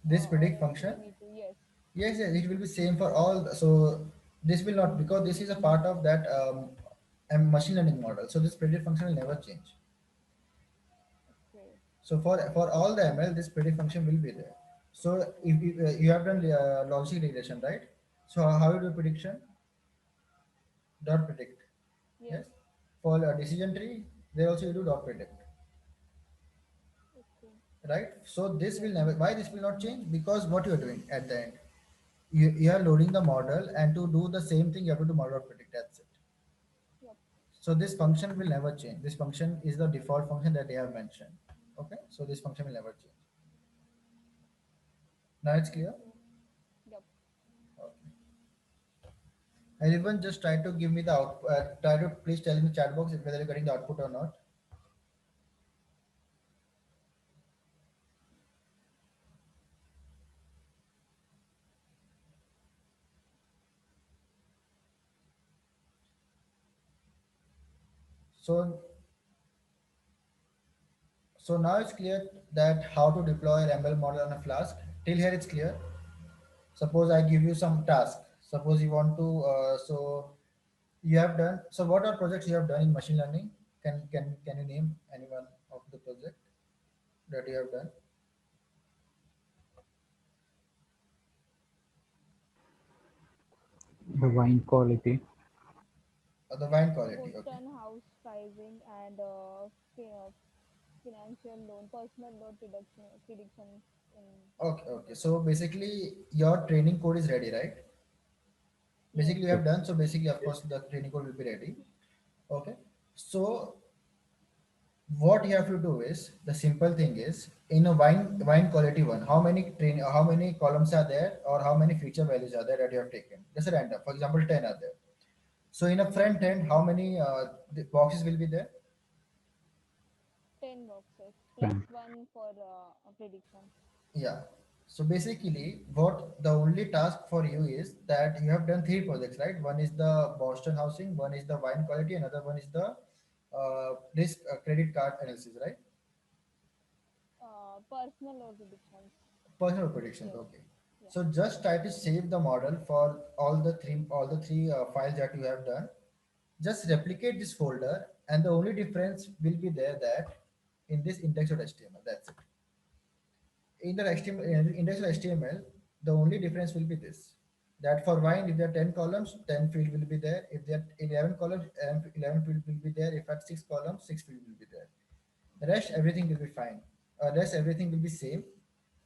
this or predict else we function. need to? Yes. Yes, yes, it will be same for all. So this will not, because this is a part of that a machine learning model. So this predict function will never change. Okay. So for all the ML, this predict function will be there. So if you have done logic regression, right? So how you do prediction? Dot predict. Yes. Yes. For decision tree, there also you do dot predict, Okay. right? So this Yes. will never. Why this will not change? Because what you are doing at the end, you are loading the model, and to do the same thing, you have to do model dot predict. That's it. Yep. So this function will never change. This function is the default function that they have mentioned. Okay, so this function will never change. Now it's clear. Okay. Yep. Okay. Everyone, just try to give me the out. Try to please tell in the chat box whether you're getting the output or not. So now it's clear that how to deploy an ML model on a Flask. Till here it's clear. Suppose I give you some task. Suppose you want to. You have done. So what are projects you have done in machine learning? Can you name anyone of the project that you have done? The wine quality. The wine quality. Okay. Boston house pricing and financial loan, personal loan prediction in Okay. Okay. project. So basically, your training code is ready, right? Yes. Basically, you have done. So basically, of course, the training code will be ready. Okay. So what you have to do is, the simple thing is, in a wine quality one, how many columns are there, or how many feature values are there that you have taken? Just a random. For example, 10 are there. So in a front end, how many the boxes will be there? 10 boxes plus Fine. one for prediction. Yeah. So basically, what the only task for you is that you have done three projects, right? One is the Boston housing, one is the wine quality, another one is the risk credit card analysis, right? personal or predictions. Personal predictions. Yes. Okay. Yeah. So just try to save the model for all the three files that you have done. Just replicate this folder, and the only difference will be there that in this index.html. That's it. In the HTML, in index.html, the only difference will be this. That for wine, if there are 10 columns, 10 field will be there. If there are 11 columns, 11 field will be there. If at 6 columns, 6 field will be there. The rest, everything will be fine. Rest, everything will be same.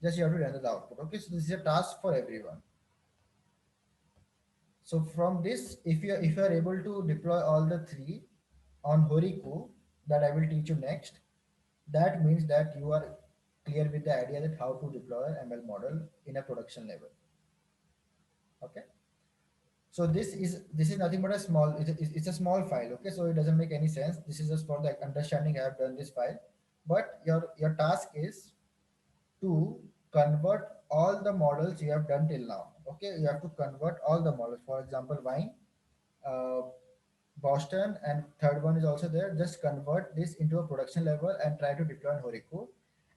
Just you have to render the output. Okay, so this is a task for everyone. So from this, if you are able to deploy all the three on Horiku, that I will teach you next, that means that you are clear with the idea that how to deploy an ML model in a production level. Okay. So this is nothing but a small. It's a small file. Okay, so it doesn't make any sense. This is just for the understanding. I have done this file, but your task is to convert all the models you have done till now. Okay, you have to convert all the models. For example, wine, uh, Boston, and third one is also there. Just convert this into a production level and try to deploy on Horiku,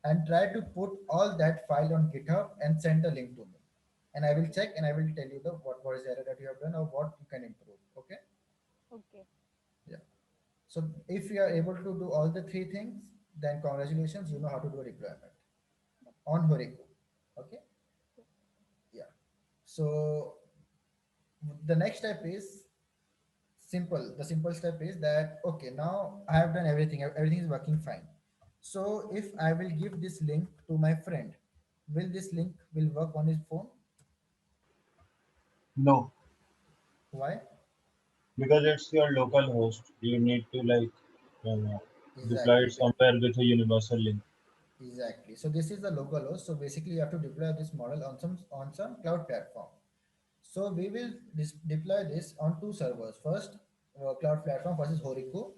and try to put all that file on GitHub and send the link to me. And I will check and I will tell you the what is the error that you have done or what you can improve. Okay. Okay. Yeah. So if you are able to do all the three things, then congratulations, you know how to do a deployment on Horiku. Okay. Yeah. So the next step is simple. The simple step is that okay, now I have done everything. Everything is working fine. So if I will give this link to my friend, will this link will work on his phone? No, Why? because it's your local host. You need to like uh, deploy it Exactly. somewhere with a universal link. Exactly. So this is the local host. So basically, you have to deploy this model on some cloud platform. So we will deploy this on two servers. First, cloud platform. First is Horiku.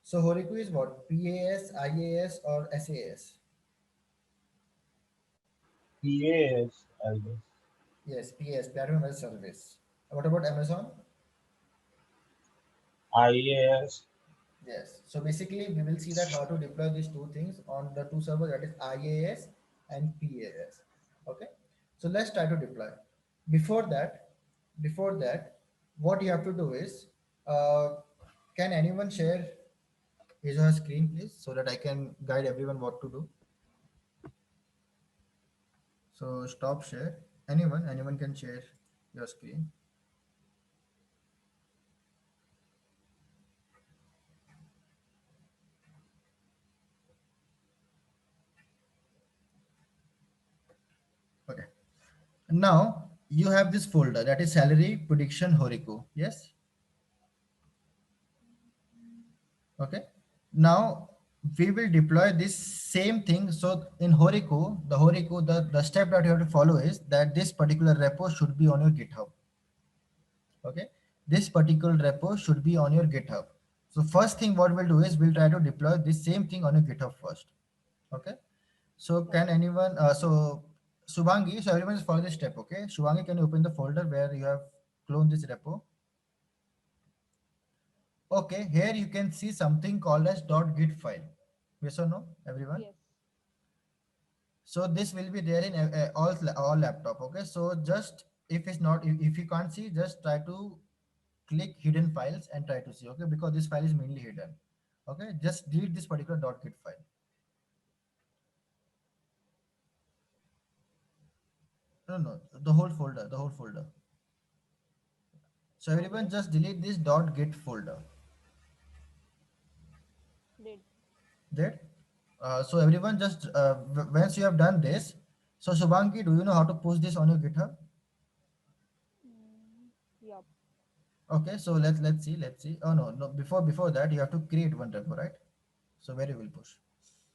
So Horiku is what? PAS, IAS, or SAS? PAS, I guess. Yes, PAS, Platform as a Service. What about Amazon? IAS. Yes. So basically, we will see that how to deploy these two things on the two servers, that is IAS and PAS. Okay. So let's try to deploy. Before that, before that, what you have to do is, uh, can anyone share his or her screen, please, so that I can guide everyone what to do. So stop share. Anyone can share your screen. Okay. Now you have this folder that is salary prediction Horiku. Yes. Okay. Now we will deploy this same thing. So in Horiku, the step that you have to follow is that this particular repo should be on your GitHub. Okay. This particular repo should be on your GitHub. So first thing what we'll do is we'll try to deploy this same thing on your GitHub first. Okay. So Sure. can anyone, so Subhangi, so everyone is follow this step, okay? Subhangi, can you open the folder where you have cloned this repo? Okay, here you can see something called as .git file. Yes or no, everyone? Yes. So this will be there in all laptop, okay? So just if it's not, if you can't see, just try to click hidden files and try to see, okay? Because this file is mainly hidden, okay? Just delete this particular .git file. No, no, the whole folder. So everyone Okay. just delete this .git folder. Did. That so everyone just once you have done this, so Shubhangi, do you know how to post this on your GitHub? Yup. Okay, so let's see. Oh no, before that you have to create one repo, right? So where you will push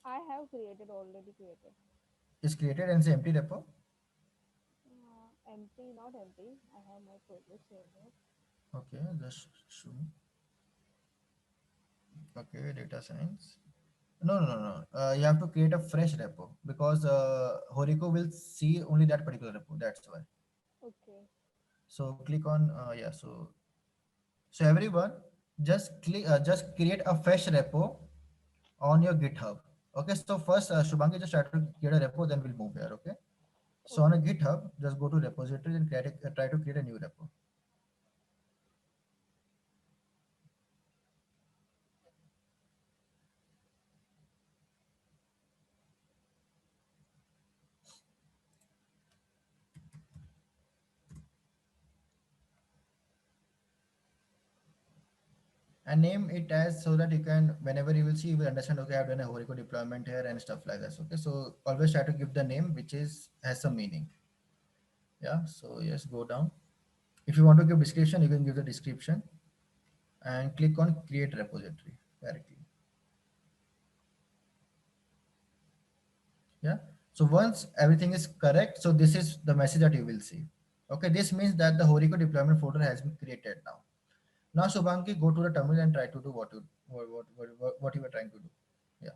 I have created already created. is created and say empty repo. Empty, not empty. I have my project here. Okay, just show me. Okay, data science. No. You have to create a fresh repo because Horiku will see only that particular repo. That's why. Okay. So click on yeah. So everyone just click just create a fresh repo on your GitHub. Okay, so first, Shubhangi, just try to create a repo, then we'll move here. Okay. So on a Okay. GitHub, just go to repository and try to create a new repo. And name it as, so that you can, whenever you will see, you will understand, okay, I've done a Horico deployment here and stuff like that. Okay, so always try to give the name which is has some meaning. Yeah, so yes, go down. If you want to give description, you can give the description and click on create repository directly. Yeah, so once everything is correct, so this is the message that you will see. Okay, this means that the Horico deployment folder has been created now. Now, Shubhangi, go to the terminal and try to do what you were trying to do. Yeah.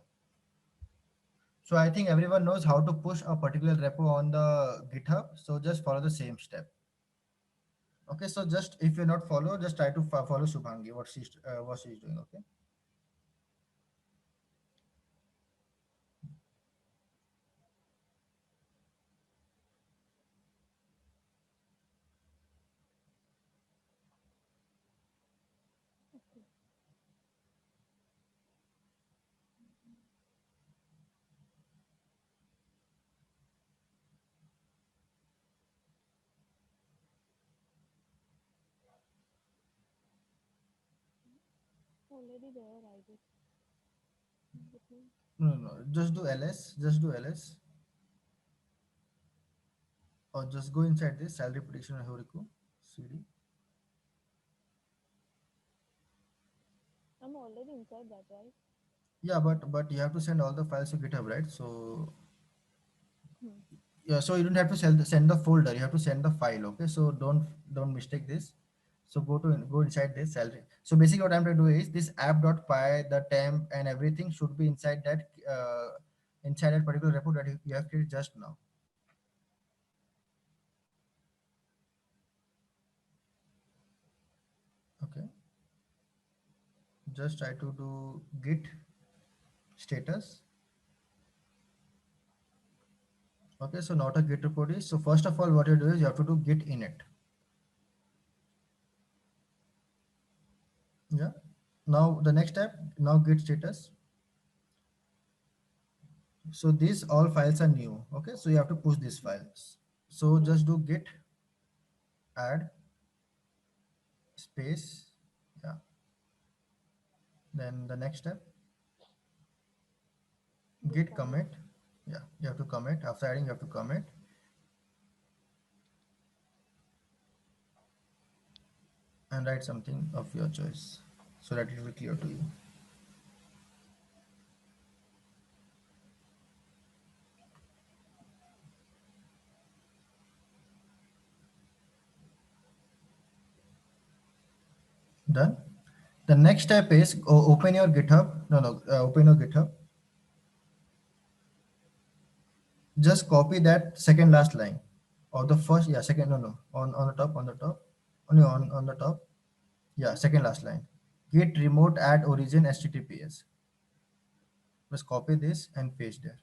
So I think everyone knows how to push a particular repo on the GitHub. So just follow the same step. Okay. So just if you're not follow, just try to follow Shubhangi what she's doing. Okay. Okay. Already there, I guess. With me. No, no, no. Just do ls. Just do ls, or just go inside this salary prediction and Horico cd. I'm already inside that, right? Yeah, but you have to send all the files to GitHub, right? So Hmm. yeah, so you don't have to send the folder, you have to send the file. Okay, so don't mistake this. So go inside this salary. So basically what I'm trying to do is this app.py, the temp and everything should be inside that particular report that you have created just now. Okay, just try to do git status. Okay, so not a git report is, so first of all what you do is you have to do git init. Yeah, now the next step, now git status. So these all files are new. Okay, so you have to push these files. So Yeah. just do git add space. Yeah, then the next step, Git git commit. commit. Yeah, you have to commit. After adding, you have to commit and write something of your choice so that it will be clear to you. Done. The next step is open your GitHub. No, no, open your GitHub. Just copy that second last line or the first, yeah, second, no, no, on the top, only on the top. Yeah, second last line. Git remote at origin HTTPS. Just copy this and paste there.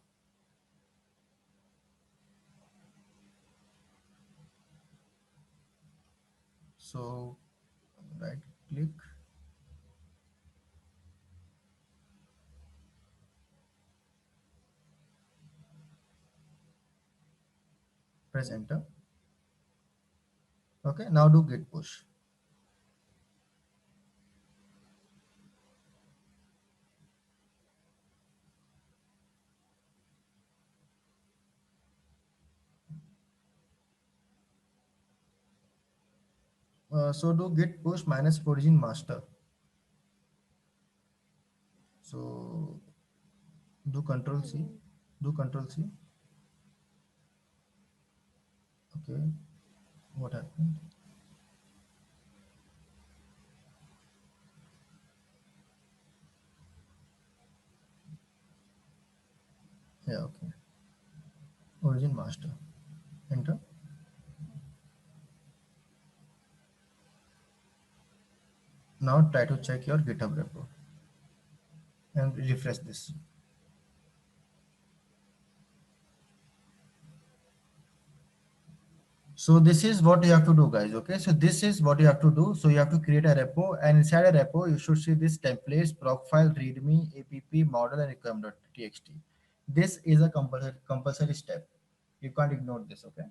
So right click, press Yeah. enter. Okay, now do git push. So do git push minus origin master. So do control C. Hmm. Do control C. Okay, what happened? Yeah, okay. Origin master. Enter. Now try to check your GitHub repo and refresh this. So this is what you have to do, guys. Okay, so this is what you have to do. So you have to create a repo, and inside a repo, you should see this templates, proc file, readme, app, model, and requirement.txt. This is a compulsory step. You can't ignore this. Okay.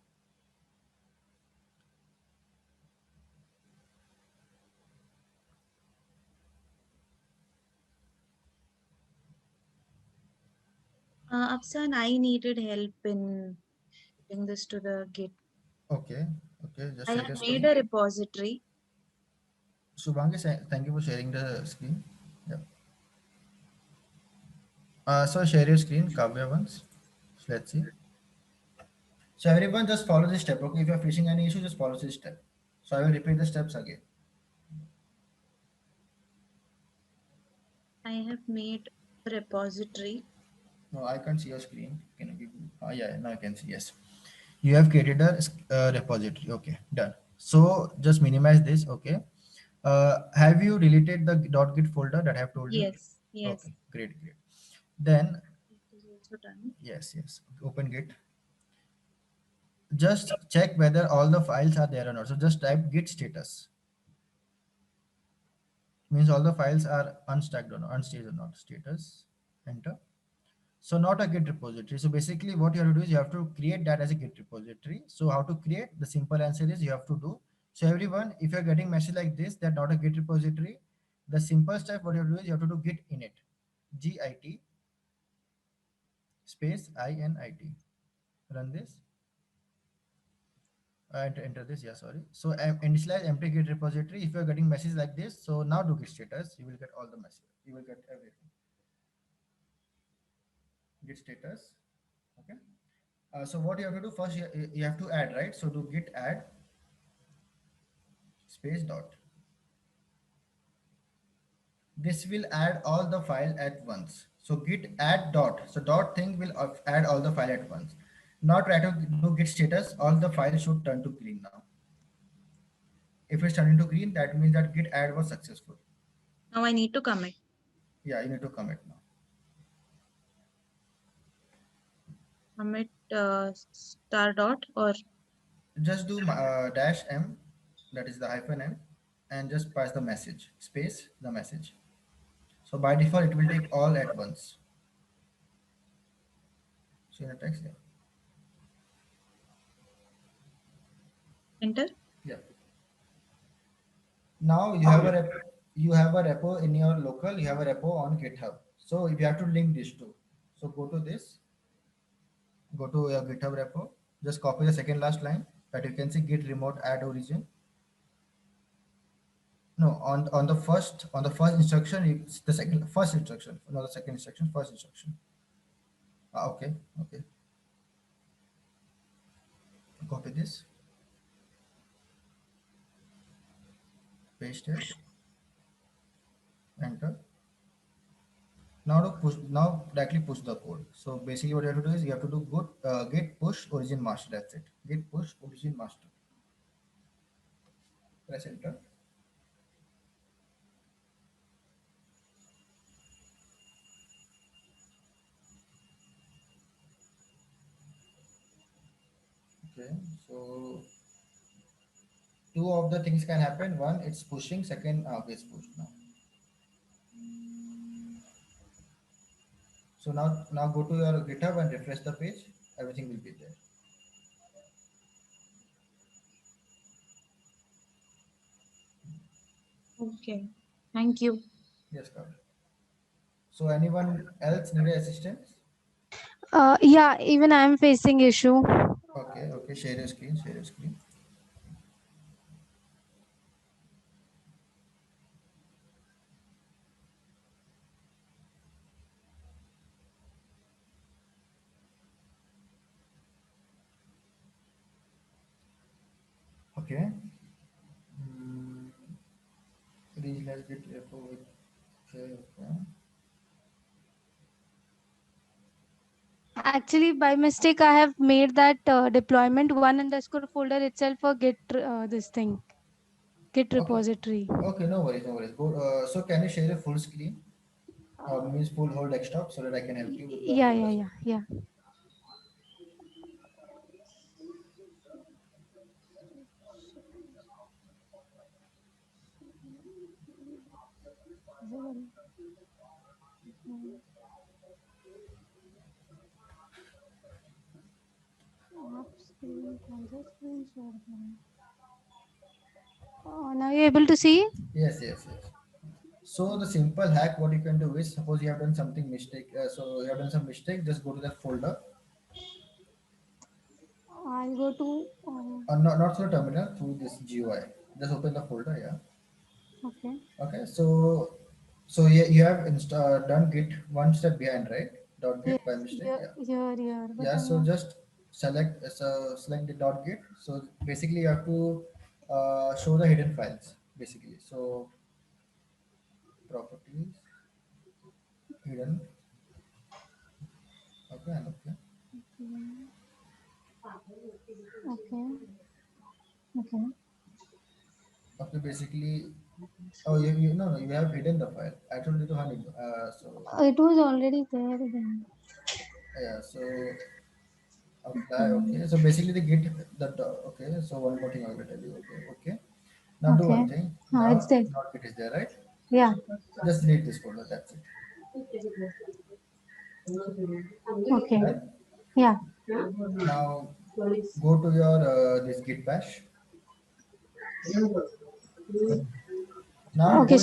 Afsan, I needed help in putting this to the Git. Okay. Okay. Just I share have your made screen. a repository. Shubhangi, thank you for sharing the screen. Yeah. So share your screen, Kavya once. So let's see. So everyone just follow this step. Okay. If you're facing any issue, just follow this step. So I will repeat the steps again. I have made a repository. No, I can't see your screen. Can you give me? Yeah, now I can see. Yes. You have created a repository. Okay, done. So just minimize this. Okay. Have you deleted the .git folder that I have told you? Yes, yes. Okay, great, great. Then, It is also done. yes, yes. Open Git. Just check whether all the files are there or not. So just type git status. Means all the files are unstacked or not, unstaged or not. Status. Enter. So not a Git repository. So basically what you have to do is you have to create that as a Git repository. So how to create? The simple answer is you have to do. So everyone, if you're getting message like this, that not a Git repository, the simple step what you have to do is you have to do git init. Git space init. Run this. Enter this. Yeah, sorry. So initialize empty Git repository. If you're getting message like this, so now do git status. You will get all the message. You will get everything. Git status. Okay. So what you have to do first, you have to add, right? So do git add space dot. This will add all the file at once. So git add dot. So dot thing will add all the file at once. Now try to do git status. All the files should turn to green now. If it's turning to green, that means that git add was successful. Now I need to commit. Yeah, you need to commit now. Commit star dot or Just do dash m, that is the hyphen m, and just pass the message space the message. So by default, it will take all at once. So in the text, yeah. enter. Yeah. Now you have a repo in your local. You have a repo on GitHub. So if you have to link these two, so go to this. Go to your GitHub repo. Just copy the second last line that you can see git remote add origin. No, on the first instruction, it's the second first instruction, not the second instruction, first instruction. Okay, okay. Copy this. Paste it. Enter. Now to push, now directly push the code. So basically what you have to do is you have to do git push origin master. That's it. Git push origin master. Press enter. Okay. So two of the things can happen. One, it's pushing. Second, okay, it's pushed now. So now go to your GitHub and refresh the page. Everything will be there. Okay. Thank you. Yes, correct. So anyone else need assistance? Yeah, even I'm facing issue. Okay, okay. Share your screen. Share your screen. Okay. Hmm. Let's get repo with share. Okay. Actually, by mistake, I have made that deployment one underscore folder itself a Git this thing, Git Okay. repository. Okay. No worries. No worries. Go. So can you share your full screen? Means full whole desktop so that I can help you with the Yeah, folder yeah, set. yeah, yeah. Visible. Mm. App screen, cancel screen share. Now you're able to see? Yes, yes, yes. So the simple hack, what you can do is, suppose you have done something mistake. So you have done some mistake. Just go to that folder. I'll go to. Not through terminal, through this GUI. Just open the folder. Yeah. Okay. Okay. So you have done Git one step behind, right? Dot Yes. Git by mistake. Here, Yeah. here. But Yeah. I'm So not. just select the dot Git. So basically you have to show the hidden files. Basically. So properties hidden. Okay. And okay. Mm, okay. Okay. Okay. Basically. Oh, you no, you have hidden the file. I told you to hide it. So It was already there then. yeah, so apply. Okay. Okay, so basically the git okay. So one more thing I will tell you. Okay, okay. Now do Okay. one thing. It's Now there. not git is there, right? Yeah. Just delete this folder. That's it. Okay. Right. Yeah. Now go to your this git bash. Now Okay.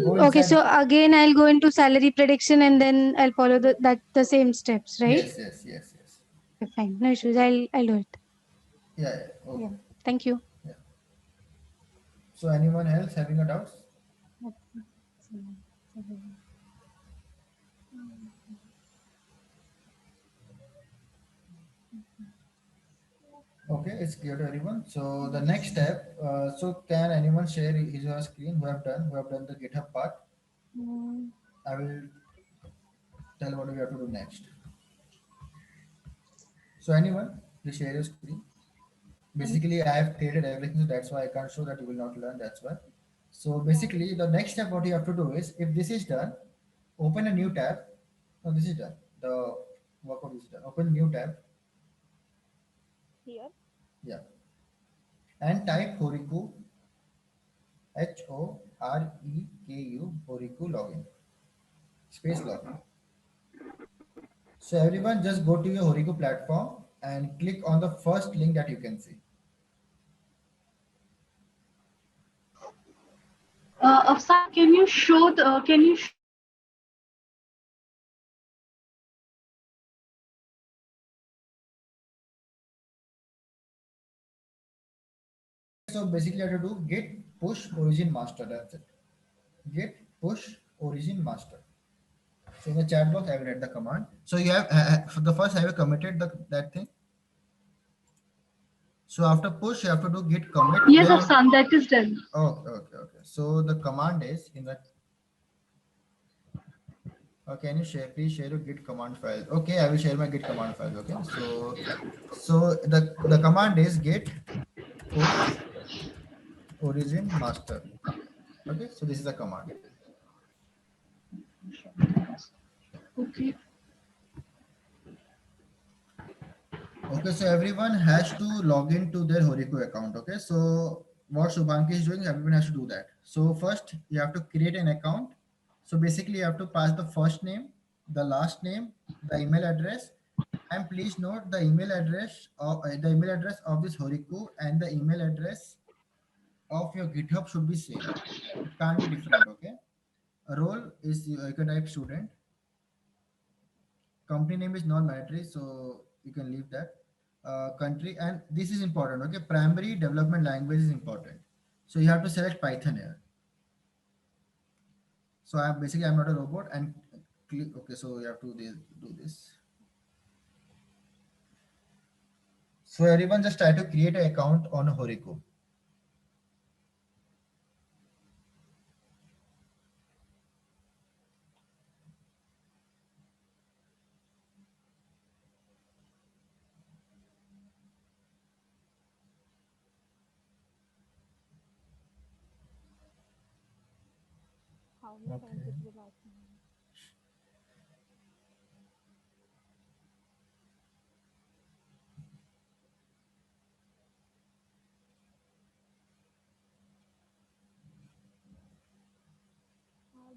go Okay. inside. So again, I'll go into salary prediction and then I'll follow the same steps, right? Yes, yes, yes, yes. Okay, fine. No issues. I'll do it. Yeah, yeah. Yeah. Okay. Thank you. Yeah. So anyone else having a doubt? Okay, it's clear to everyone. So the next step. So can anyone share his or her screen who have done the GitHub part? Mm, I will tell what we have to do next. So anyone, please share your screen. Basically, I have created everything, so that's why I can't show that you will not learn. That's why. So basically, the next step what you have to do is, if this is done, open a new tab. No, this is done. The workout is done. Open new tab. Here. Yeah, and type Horiku, HOREKU, Horiku login, space login. So everyone, just go to your Horiku platform and click on the first link that you can see. Afsan, can you show the, can you So basically, you have to do git push origin master. That's it. Git push origin master. So in the chat box, I will write the command. So you have for the first, have you committed that thing? So after push, you have to do git commit. Yes, Then Afsan, that is done. okay, okay, okay. So the command is in the. Can you share? Please share your git command file. Okay, I will share my git command file. Okay, so the command is git push origin master. Okay, so this is the command. Okay. Okay, so everyone has to log into their Horiku account. Okay, so what Shubhanki is doing, everyone has to do that. So first, you have to create an account. So basically, you have to pass the first name, the last name, the email address, and please note the email address of this Horiku and the email address of your GitHub should be same. It can't be different. Okay. A role is you can type student. Company name is non-mandatory, so you can leave that. Country, and this is important. Okay, primary development language is important, so you have to select Python here. So I'm not a robot and click. Okay, so you have to do this. So everyone just try to create an account on Horiku. How many times Okay. it will ask me?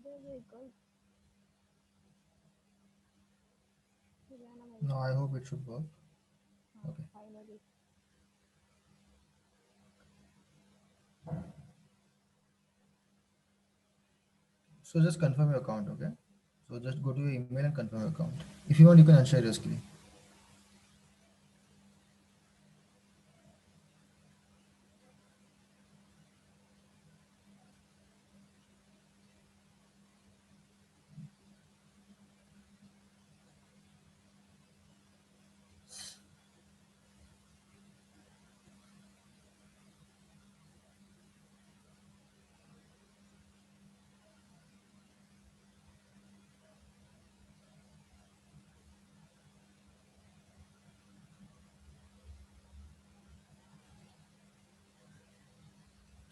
the vehicles. Juliana No, mentioned. I hope it should work. Okay. Finally. So just confirm your account, okay? So just go to your email and confirm your account. If you want, you can unshare your screen.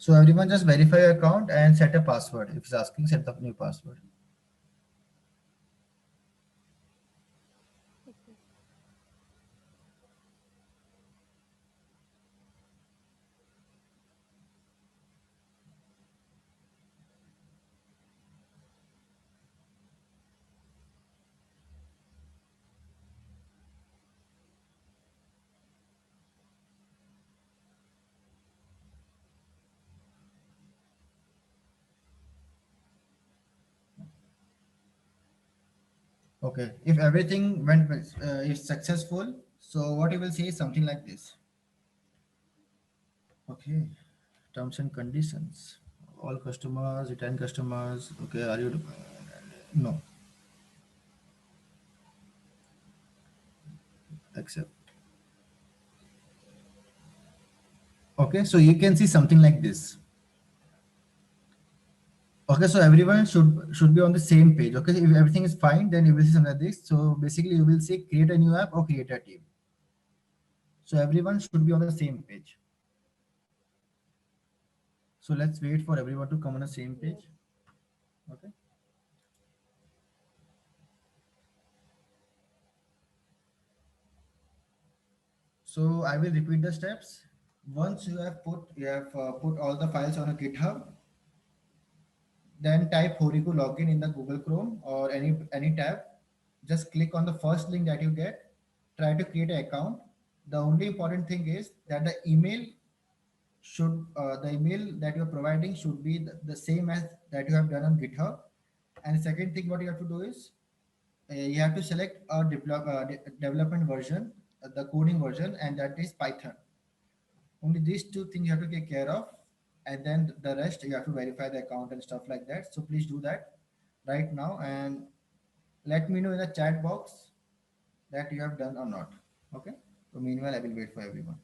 So everyone just verify your account and set a password. If it's asking, set the new password. Okay. Okay. If everything went is successful, so what you will see is something like this. Okay. Terms and conditions. All customers, return customers. Okay. Are you? No. Accept. Okay. So you can see something like this. Okay, so everyone should be on the same page. Okay, if everything is fine, then you will see something like this. So basically, you will say create a new app or create a team. So everyone should be on the same page. So let's wait for everyone to come on the same Yes. page. Okay. So I will repeat the steps. Once you have put all the files on a GitHub, then type Horiku login in the Google Chrome or any tab. Just click on the first link that you get. Try to create an account. The only important thing is that the email that you're providing should be the same as that you have done on GitHub. And the second thing what you have to do is you have to select a development version, the coding version, and that is Python. Only these two things you have to take care of, and then the rest you have to verify the account and stuff like that. So please do that right now and let me know in the chat box that you have done or not. Okay. So meanwhile, I will wait for everyone.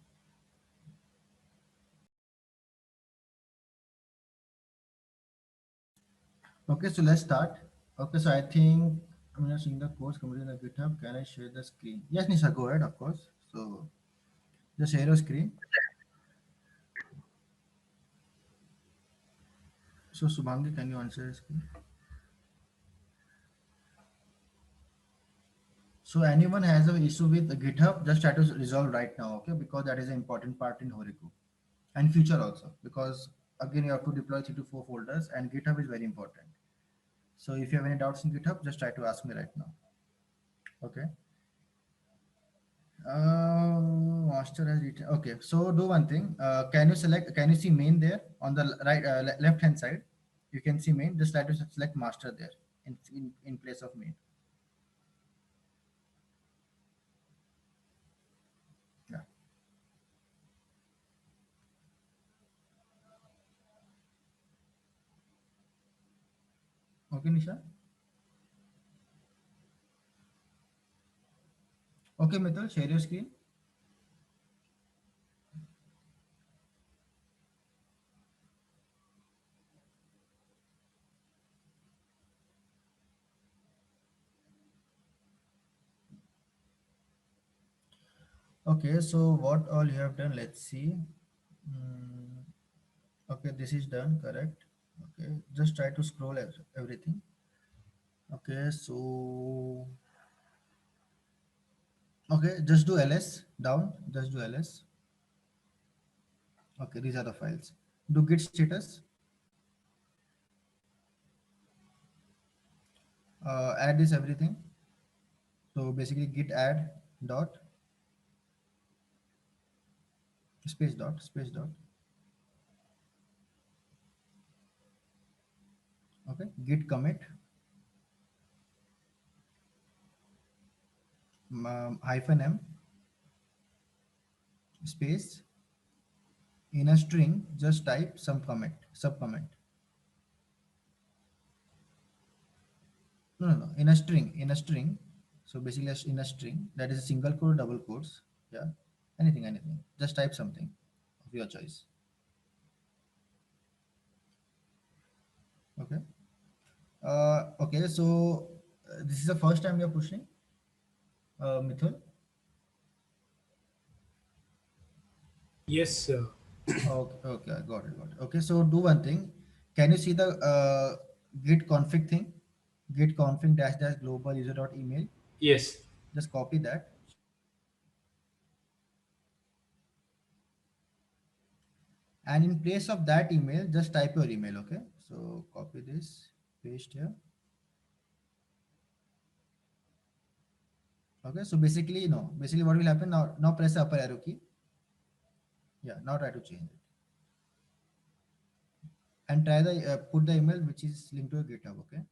Okay, so let's start. Okay, so I think I'm not seeing the course completed in the GitHub. Can I share the screen? Yes, Nisha, go ahead, of course. So just share your screen. So Subhangi, can you answer your screen? So anyone has an issue with GitHub, just try to resolve right now, okay? Because that is an important part in Horiku and future also. Because again, you have to deploy 3 to 4 folders, and GitHub is very important. So if you have any doubts in GitHub, just try to ask me right now. Okay. Master has written. Okay, so do one thing. Can you see main there on the right left hand side? You can see main. Just try to select master there in place of main. Yeah. Okay, Nisha. Okay, Mithul, share your screen. Okay, so what all you have done? Let's see. Okay, this is done. Correct. Okay, just try to scroll everything. Okay, so okay, just do ls down. Just do ls. Okay, these are the files. Do git status. Add this everything. So basically git add dot space dot. Okay, git commit hyphen m space in a string just type some comment sub comment. No, in a string. So basically in a string that is a single quote, double quotes. Yeah, anything. Just type something of your choice. Okay. Okay. So this is the first time you're pushing, Mithul. Yes, sir. Okay, I got it. Okay, so do one thing. Can you see the git config thing? Git config dash dash global user dot email. Yes. Just copy that. And in place of that email, just type your email. Okay. So copy this, paste here. Okay. So basically, no. Basically, what will happen now? Now press the upper arrow key. Yeah. Now try to change it. And try the put the email which is linked to your GitHub. Okay.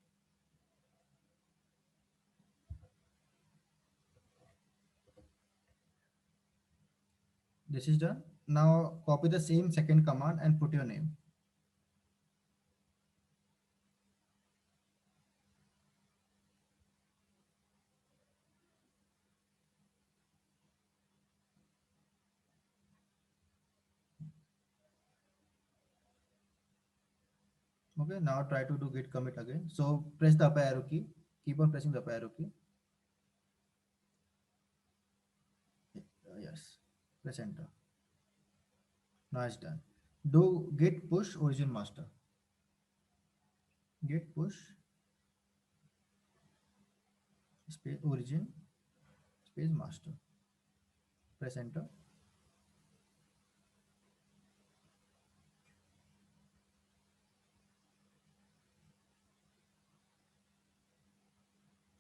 This is done. Now copy the same second command and put your name. Okay, now try to do git commit again. So press the upper arrow key. Keep on pressing the upper arrow key. Yes. Press enter. Now it's done. Do git push origin master. Git push space origin space master. Press enter.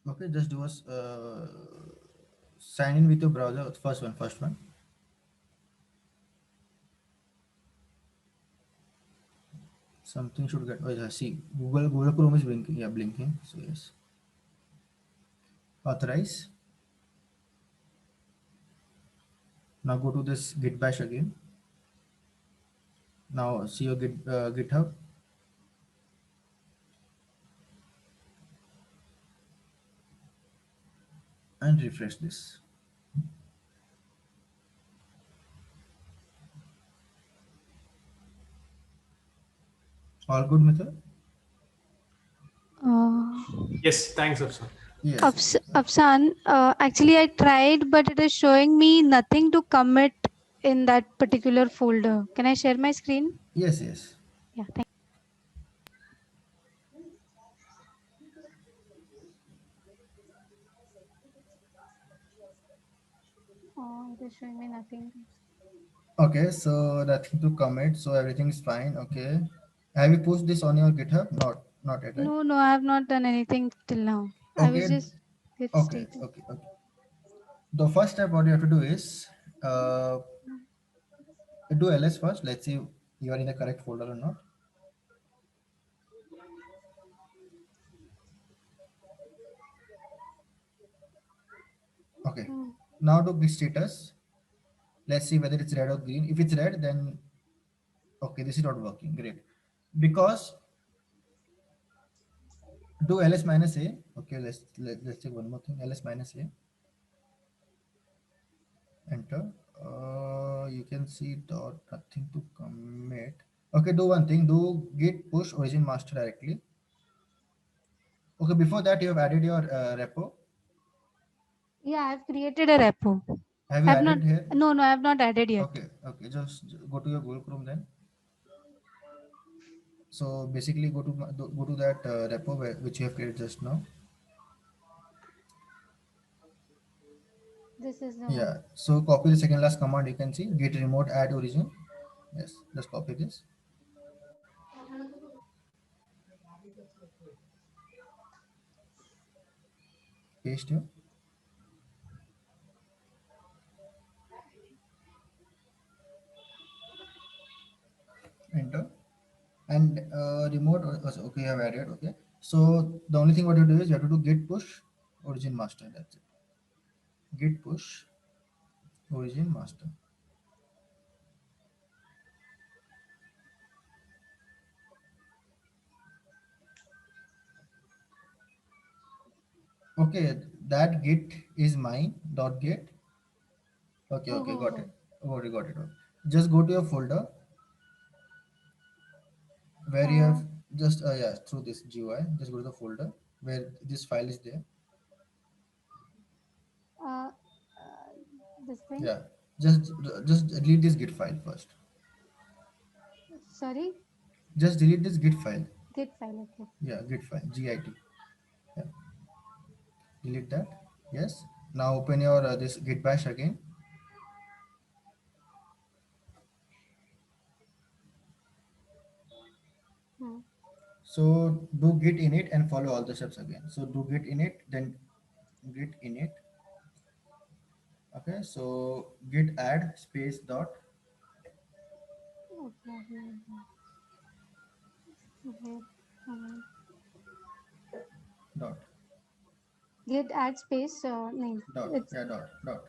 Okay, just do us sign in with your browser. First one. Something should get. Oh, yeah, see, Google Chrome is blinking. Yeah, blinking. So yes. Authorize. Now go to this git bash again. Now see your GitHub. And refresh this. All good, Mithil? Yes, thanks, Afsan. Yes. Afsan, actually I tried, but it is showing me nothing to commit in that particular folder. Can I share my screen? Yes. Yeah, thank Oh, it is showing me nothing. Okay, so nothing to commit, so everything is fine. Okay. Have you pushed this on your GitHub? Not yet, right? No, I have not done anything till now. I was Okay. just get stated. Okay. The first step what you have to do is do ls first. Let's see you are in the correct folder or not. Okay. Now do git status. Let's see whether it's red or green. If it's red, then okay, this is not working. Great. Because do ls minus a. Okay, let's check one more thing. Ls minus a. Enter. You can see dot nothing to commit. Okay, do one thing. Do git push origin master directly. Okay, before that you have added your repo. Yeah, I have created a repo. Have you I have added not. here? No, I have not added yet. Okay. Just go to your Google Chrome then. So basically, go to that repo which you have created just now. This is the Yeah. one. So copy the second last command. You can see git remote add origin. Yes. Just copy this. paste here, enter, and remote. Okay, I have added. Okay, so the only thing what you do is you have to do git push origin master. That's it. Git push origin master. Okay, that git is mine. Dot git. Okay, Oh, okay, oh, got oh. it. Got it, got it. Okay. Just go to your folder where you Uh, have just yeah, through this GUI. Just go to the folder where this file is there. uh, this thing. Yeah, just delete this git file first. Sorry, Just delete this git file. git file. Okay. Yeah, git file, git. Yeah, delete that. Yes. Now open your this git bash again. Hmm. So do git init and follow all the steps again. So do git init, then git init. Okay, so git add space dot Okay. Okay. Um, dot git add space name. dot It's yeah dot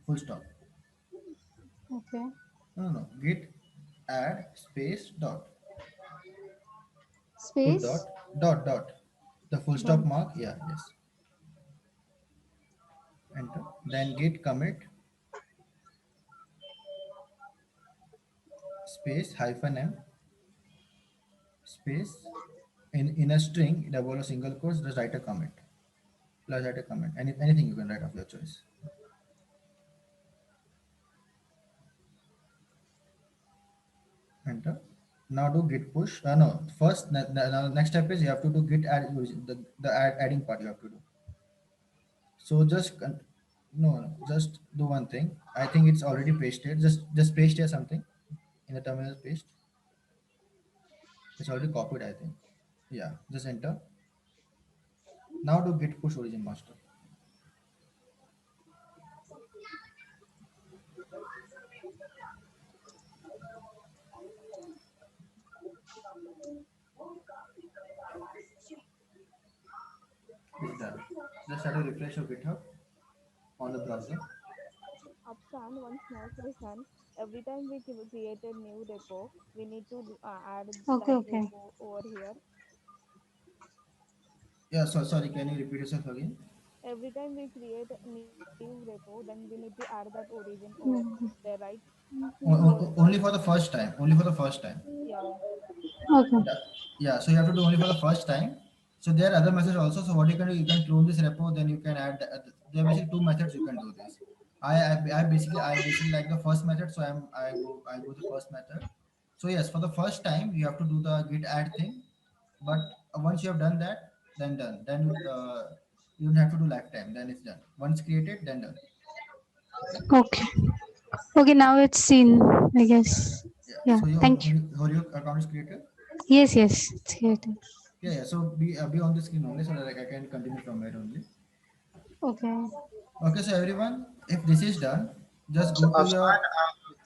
full stop. okay. No, git add space dot full Space dot the full dot. stop mark. Yeah, yes. Enter. Then git commit space hyphen m space in a string double or single quotes. Just write a comment. Plus write a comment. Anything you can write of your choice. Enter. Now do git push. No, first next step is you have to do git add adding part you have to do. So no, just do one thing. I think it's already pasted. Just paste here something in the terminal paste. It's already copied, I think. Yeah, just enter. Now do git push origin master. It's done. Just try to refresh your GitHub on the browser. Upstand, one small question. Every time we create a new repo, we need to add Okay. that Okay. repo over here. Yeah, so sorry, can you repeat yourself again? Every time we create a new repo, then we need to add that origin over Mhm. there, right? Only for the first time. Only for the first time. Yeah. Okay. Yeah, yeah. So you have to do only for the first time. So there are other methods also. So what you can do, you can clone this repo, then you can add. There are basically two methods you can do this. I basically like the first method, so I go the first method. So yes, for the first time you have to do the git add thing, but once you have done that, then done. Then you don't have to do lifetime. Then it's done. Once created, then done. Okay. Okay. Okay. Now it's seen, I guess. Yeah. Yeah. So Thank you. your account is created. Yes. Yes. It's created. Yeah, yeah. So be on the screen only, so that like, I can continue from here only. Okay. Okay, so everyone, if this is done, just So go to Afshan, your.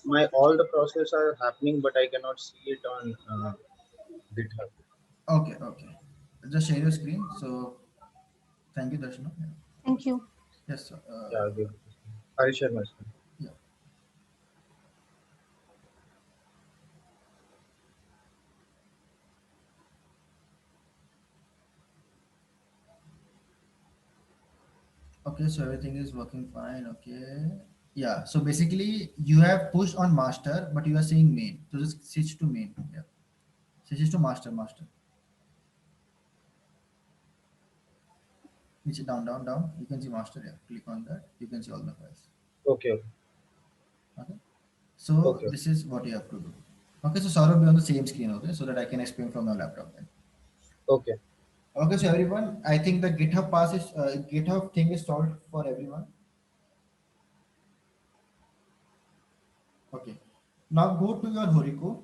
my all the process are happening, but I cannot see it on GitHub. Okay, okay. Just share your screen. So thank you, Darshana. Yeah. Thank you. Yes, sir. Yeah, I'll give it. I'll share my screen. Yeah. Okay, so everything is working fine. Okay. Yeah. So basically, you have pushed on master, but you are seeing main. So just switch to main. Yeah. Switch to master. Switch it down. You can see master. Yeah. Click on that. You can see all the files. Okay, Okay. So okay. this is what you have to do. Okay. So Saurabh, be on the same screen. Okay. So that I can explain from your laptop then. Okay. Okay, so everyone, I think the GitHub thing is solved for everyone. Okay, now go to your Horiko.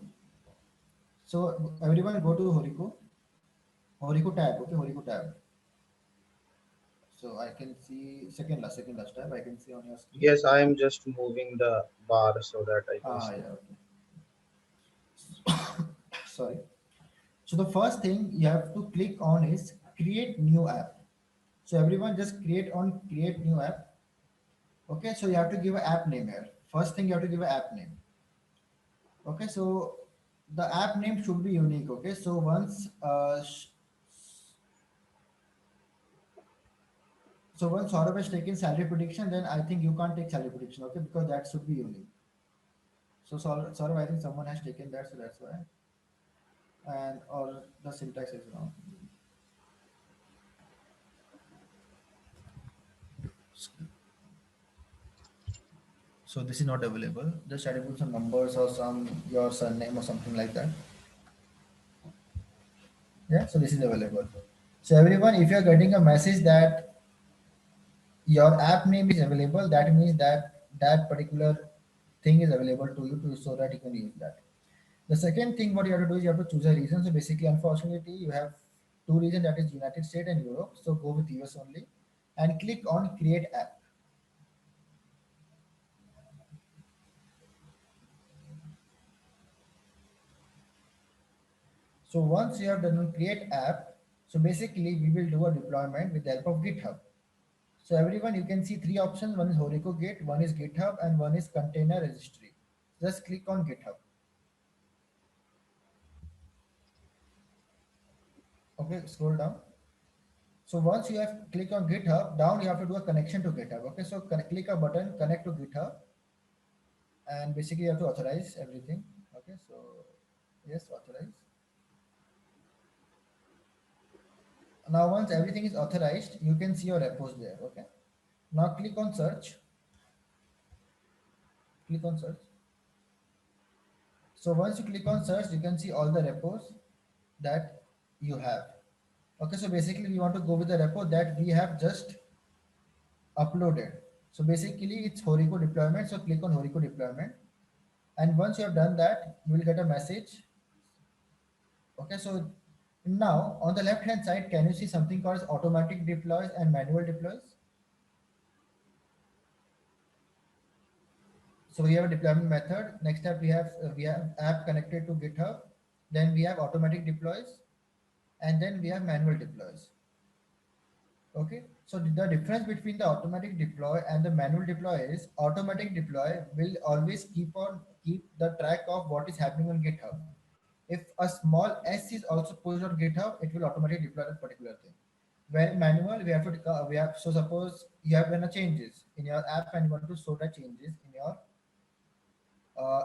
So everyone go to Horiko tab. Okay, Horiko tab. So I can see second last tab. I can see on your screen. Yes, I am just moving the bar so that I can Ah, see. yeah. Okay. Sorry. So the first thing you have to click on is create new app. So everyone just create new app. Okay, so you have to give an app name here. First thing you have to give an app name. Okay, so the app name should be unique. Okay, so once Saurabh has taken salary prediction, then I think you can't take salary prediction. Okay, because that should be unique. So Saurabh, I think someone has taken that, so that's why. And or the syntax is wrong. So this is not available. Just try to put some numbers or some your surname or something like that. Yeah, so this is available. So everyone, if you are getting a message that your app name is available, that means that that particular thing is available to you to so that you can use that. The second thing what you have to do is you have to choose a region. So basically, unfortunately, you have two regions, that is United States and Europe. So go with US only and click on create app. So once you have done on create app, so basically we will do a deployment with the help of GitHub. So everyone, you can see three options. One is Horico Git, one is GitHub, and one is container registry. Just click on GitHub. Okay, scroll down. So once you have click on GitHub, down you have to do a connection to GitHub. Okay, so click a button, connect to GitHub, and basically you have to authorize everything. Okay, so yes, authorize. Now once everything is authorized, you can see your repos there. Okay, now click on search. Click on search. So once you click on search, you can see all the repos that you have. Okay, so basically we want to go with the repo that we have just uploaded. So basically it's Horico deployment. So click on Horico deployment. And once you have done that, you will get a message. Okay, so now on the left hand side, can you see something called automatic deploys and manual deploys? So we have a deployment method. Next up, we have app connected to GitHub. Then we have automatic deploys, and then we have manual deploys. Okay, so the difference between the automatic deploy and the manual deploy is automatic deploy will always keep the track of what is happening on GitHub. If a small s is also pushed on GitHub, it will automatically deploy that particular thing. Where manual, we have so suppose you have done a changes in your app and you want to show the changes in your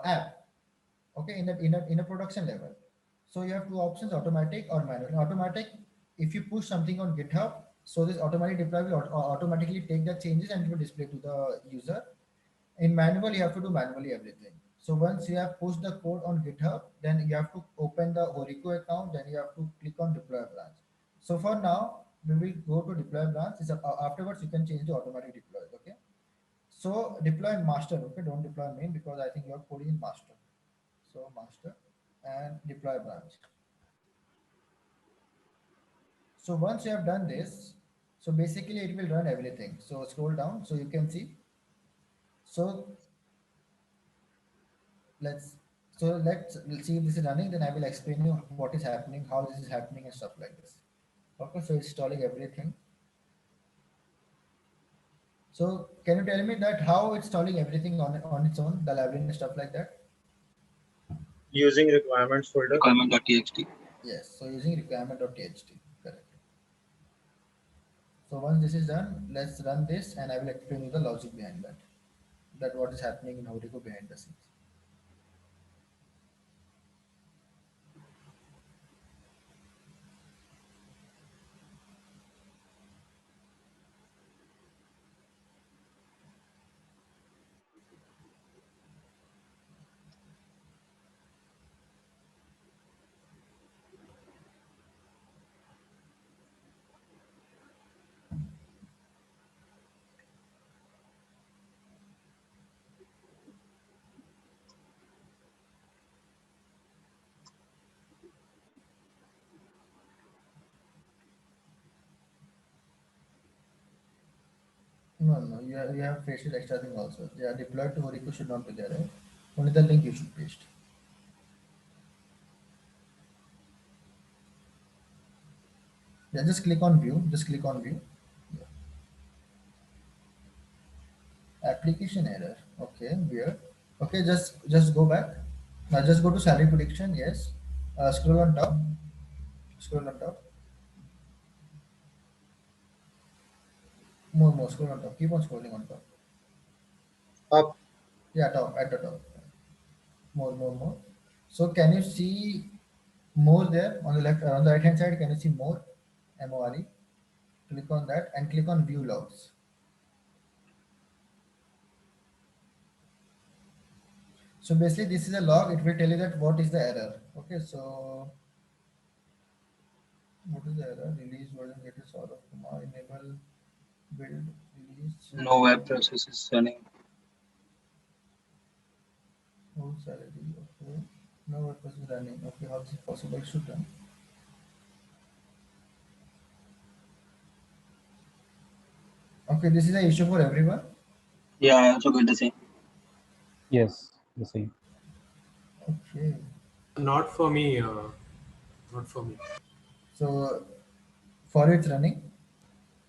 app. Okay, in a production level. So you have two options, automatic or manual. In automatic, if you push something on GitHub, so this automatic deploy will automatically take the changes and it will display to the user. In manual, you have to do manually everything. So once you have pushed the code on GitHub, then you have to open the Horico account, then you have to click on deploy branch. So for now, we will go to deploy branch. Afterwards, you can change to automatic deploy. Okay. So deploy master. Okay, don't deploy main because I think your code is master. So master and deploy branch. So once you have done this, so basically it will run everything. So scroll down so you can see. So let's let's see if this is running. Then I will explain you what is happening, how this is happening, and stuff like this. Okay, so it's installing everything. So can you tell me that how it's installing everything on its own, the library and stuff like that? Using requirements folder. Requirement.txt. Yes. So using requirement.txt. Correct. So once this is done, let's run this, and I will explain you the logic behind that. That what is happening in Horico behind the scenes. no. You have pasted extra thing also. They are deployed to Orico should not be there, right? Only the link you should paste. Yeah, just click on view. Just click on view. Yeah. Application error. Okay, weird. Okay, just go back. Now just go to salary prediction. Yes. Scroll on top. Scroll on top. More. Scroll on top. Keep on scrolling on top. Up. Yeah, top at the top. More. So can you see more there on the left on the right hand side? Can you see more? MORE. Click on that and click on view logs. So basically, this is a log. It will tell you that what is the error. Okay, so what is the error? Release version get is Saurav Kumar. Enable build release. No web process is running. No salary. Okay. No WordPress is running. Okay, how is it possible? It should run. Okay, this is an issue for everyone. Yeah, I also got the same. Yes, the same. Okay. Not for me. Not for me. So for it's running.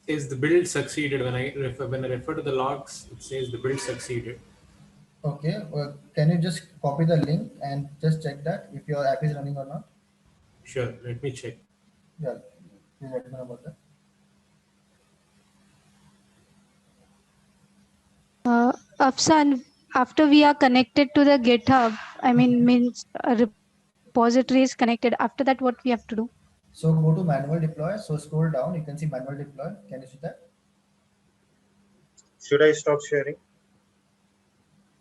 Says the build succeeded. When I refer to the logs, it says the build succeeded. Okay. Well, can you just copy the link and just check that if your app is running or not? Sure. Let me check. Yeah. Please let me know about that. Afsan, after we are connected to the GitHub, I means a repository is connected. After that, what we have to do? So go to manual deploy. So scroll down. You can see manual deploy. Can you see that? Should I stop sharing?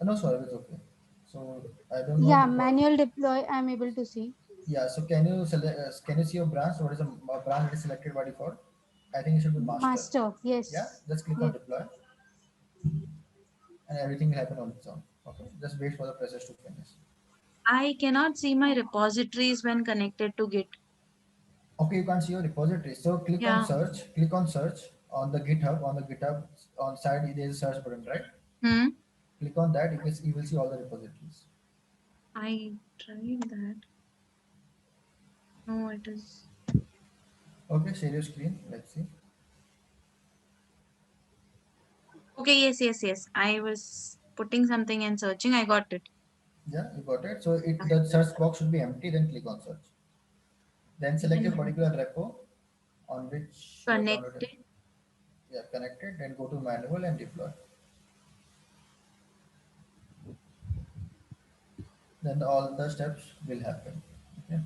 No, sorry, it's okay. So I don't know. Yeah, Because, manual deploy, I'm able to see. yeah. So can you select? Can you see your branch? What is a branch that is selected by default? I think it should be master. Master, yes. Yeah. Just click on Yes. deploy, and everything will happen on its own. Okay. Just wait for the process to finish. I cannot see my repositories when connected to Git. Okay, you can't see your repository. So click on Yeah. search. Click on search on the GitHub. On the GitHub on side, there is a search button, right? Hmm. Click on that. You will see all the repositories. I tried that. No, it is. Okay, share your screen. Let's see. Okay, yes. I was putting something and searching. I got it. Yeah, you got it. So the search box should be empty. Then click on search. Then select a particular repo on which you are downloaded. Connected. Yeah, connected. Then go to manual and deploy. Then all the steps will happen. Okay.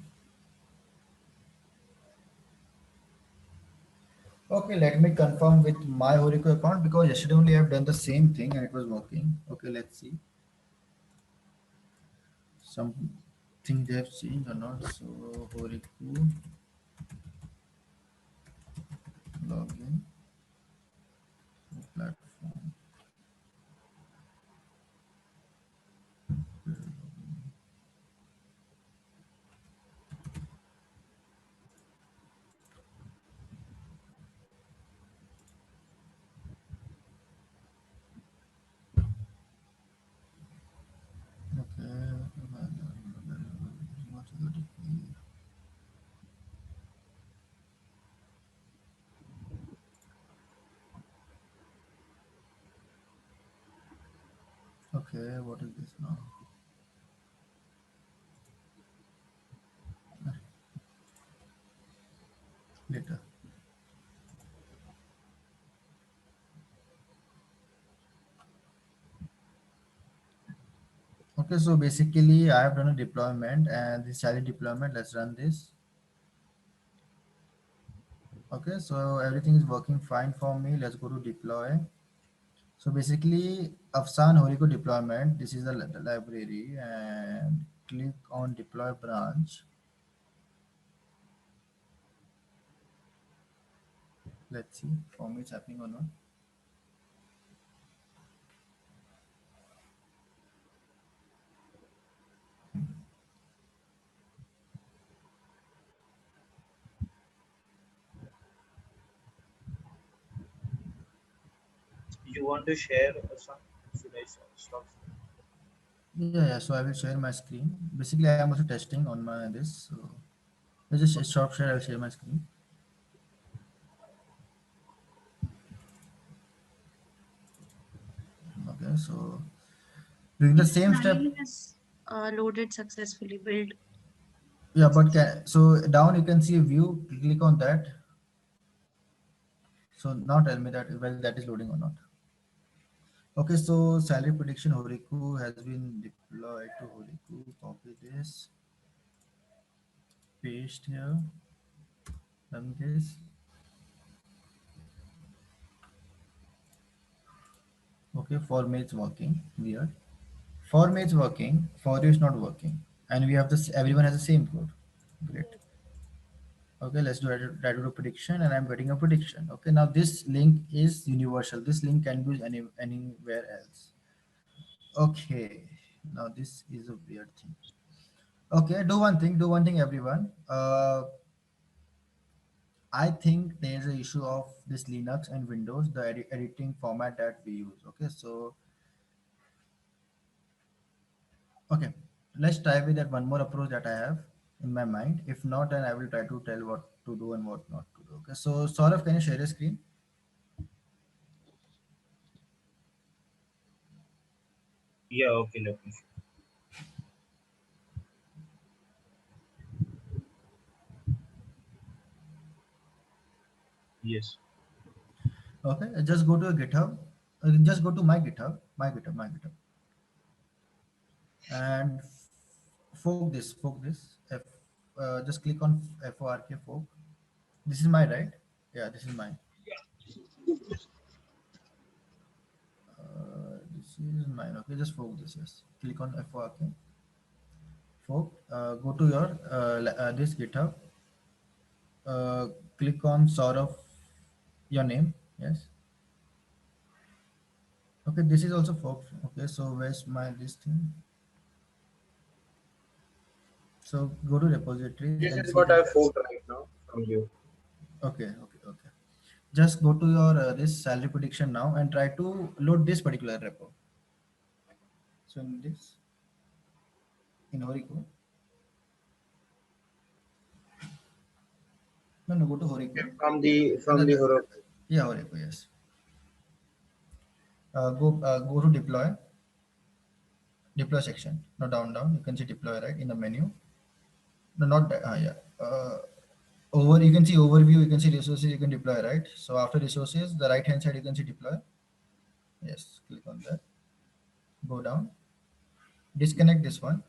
Okay, let me confirm with my Horico account because yesterday only I have done the same thing and it was working. Okay, let's see. Something they have changed or not. So Horico login platform. Okay. What is the DP? Okay, what is this now? Later. Okay, so basically I have done a deployment and this child deployment, let's run this. Okay, so everything is working fine for me. Let's go to deploy. So basically Afsan Horico deployment, this is the library and click on deploy branch. Let's see for me it's happening or not. you want to share some? Should I stop? Yeah. So I will share my screen. Basically, I am also testing on my this. So let's just stop share. I'll share my screen. Okay. So doing the same step. Line is loaded successfully. Build. Yeah, but so down you can see a view. Click on that. So now tell me that whether that is loading or not. Okay, so salary prediction Horiku has been deployed to Horiku. Copy this, paste here, run this. Okay, for me it's working. Weird. For me it's working. For you it's not working. And we have this. Everyone has the same code. Great. Okay, let's do a prediction, and I'm getting a prediction. Okay, now this link is universal. This link can be used anywhere else. Okay, now this is a weird thing. Okay, do one thing, everyone. I think there's an issue of this Linux and Windows, the editing format that we use. Okay, so okay, let's try with that one more approach that I have in my mind. If not, then I will try to tell what to do and what not to do. Okay, so Saurav, can you share your screen? Yeah, okay, let me. Yes. Okay, just go to your GitHub. Just go to my GitHub, and fork this. Just click on fork fork. This is my right. Yeah, this is mine. This is mine. Okay, just fork this. Yes, click on fork. Fork. Go to your this GitHub. Click on sort of your name. Yes. Okay, this is also forked. Okay, so where's my this thing? So go to repositories This and is see what I that. forked right now from you. Okay. Just go to your this salary prediction now and try to load this particular repo. So in this, in Horiku. No, go to Horiku. From the The- Heroku. yeah, Horiku, yes. Go to deploy section. No, down. You can see deploy right in the menu. No, not that. Yeah. Over, you can see overview. You can see resources. You can deploy right. So after resources, the right hand side you can see deploy. Yes, click on that. Go down. Disconnect this one.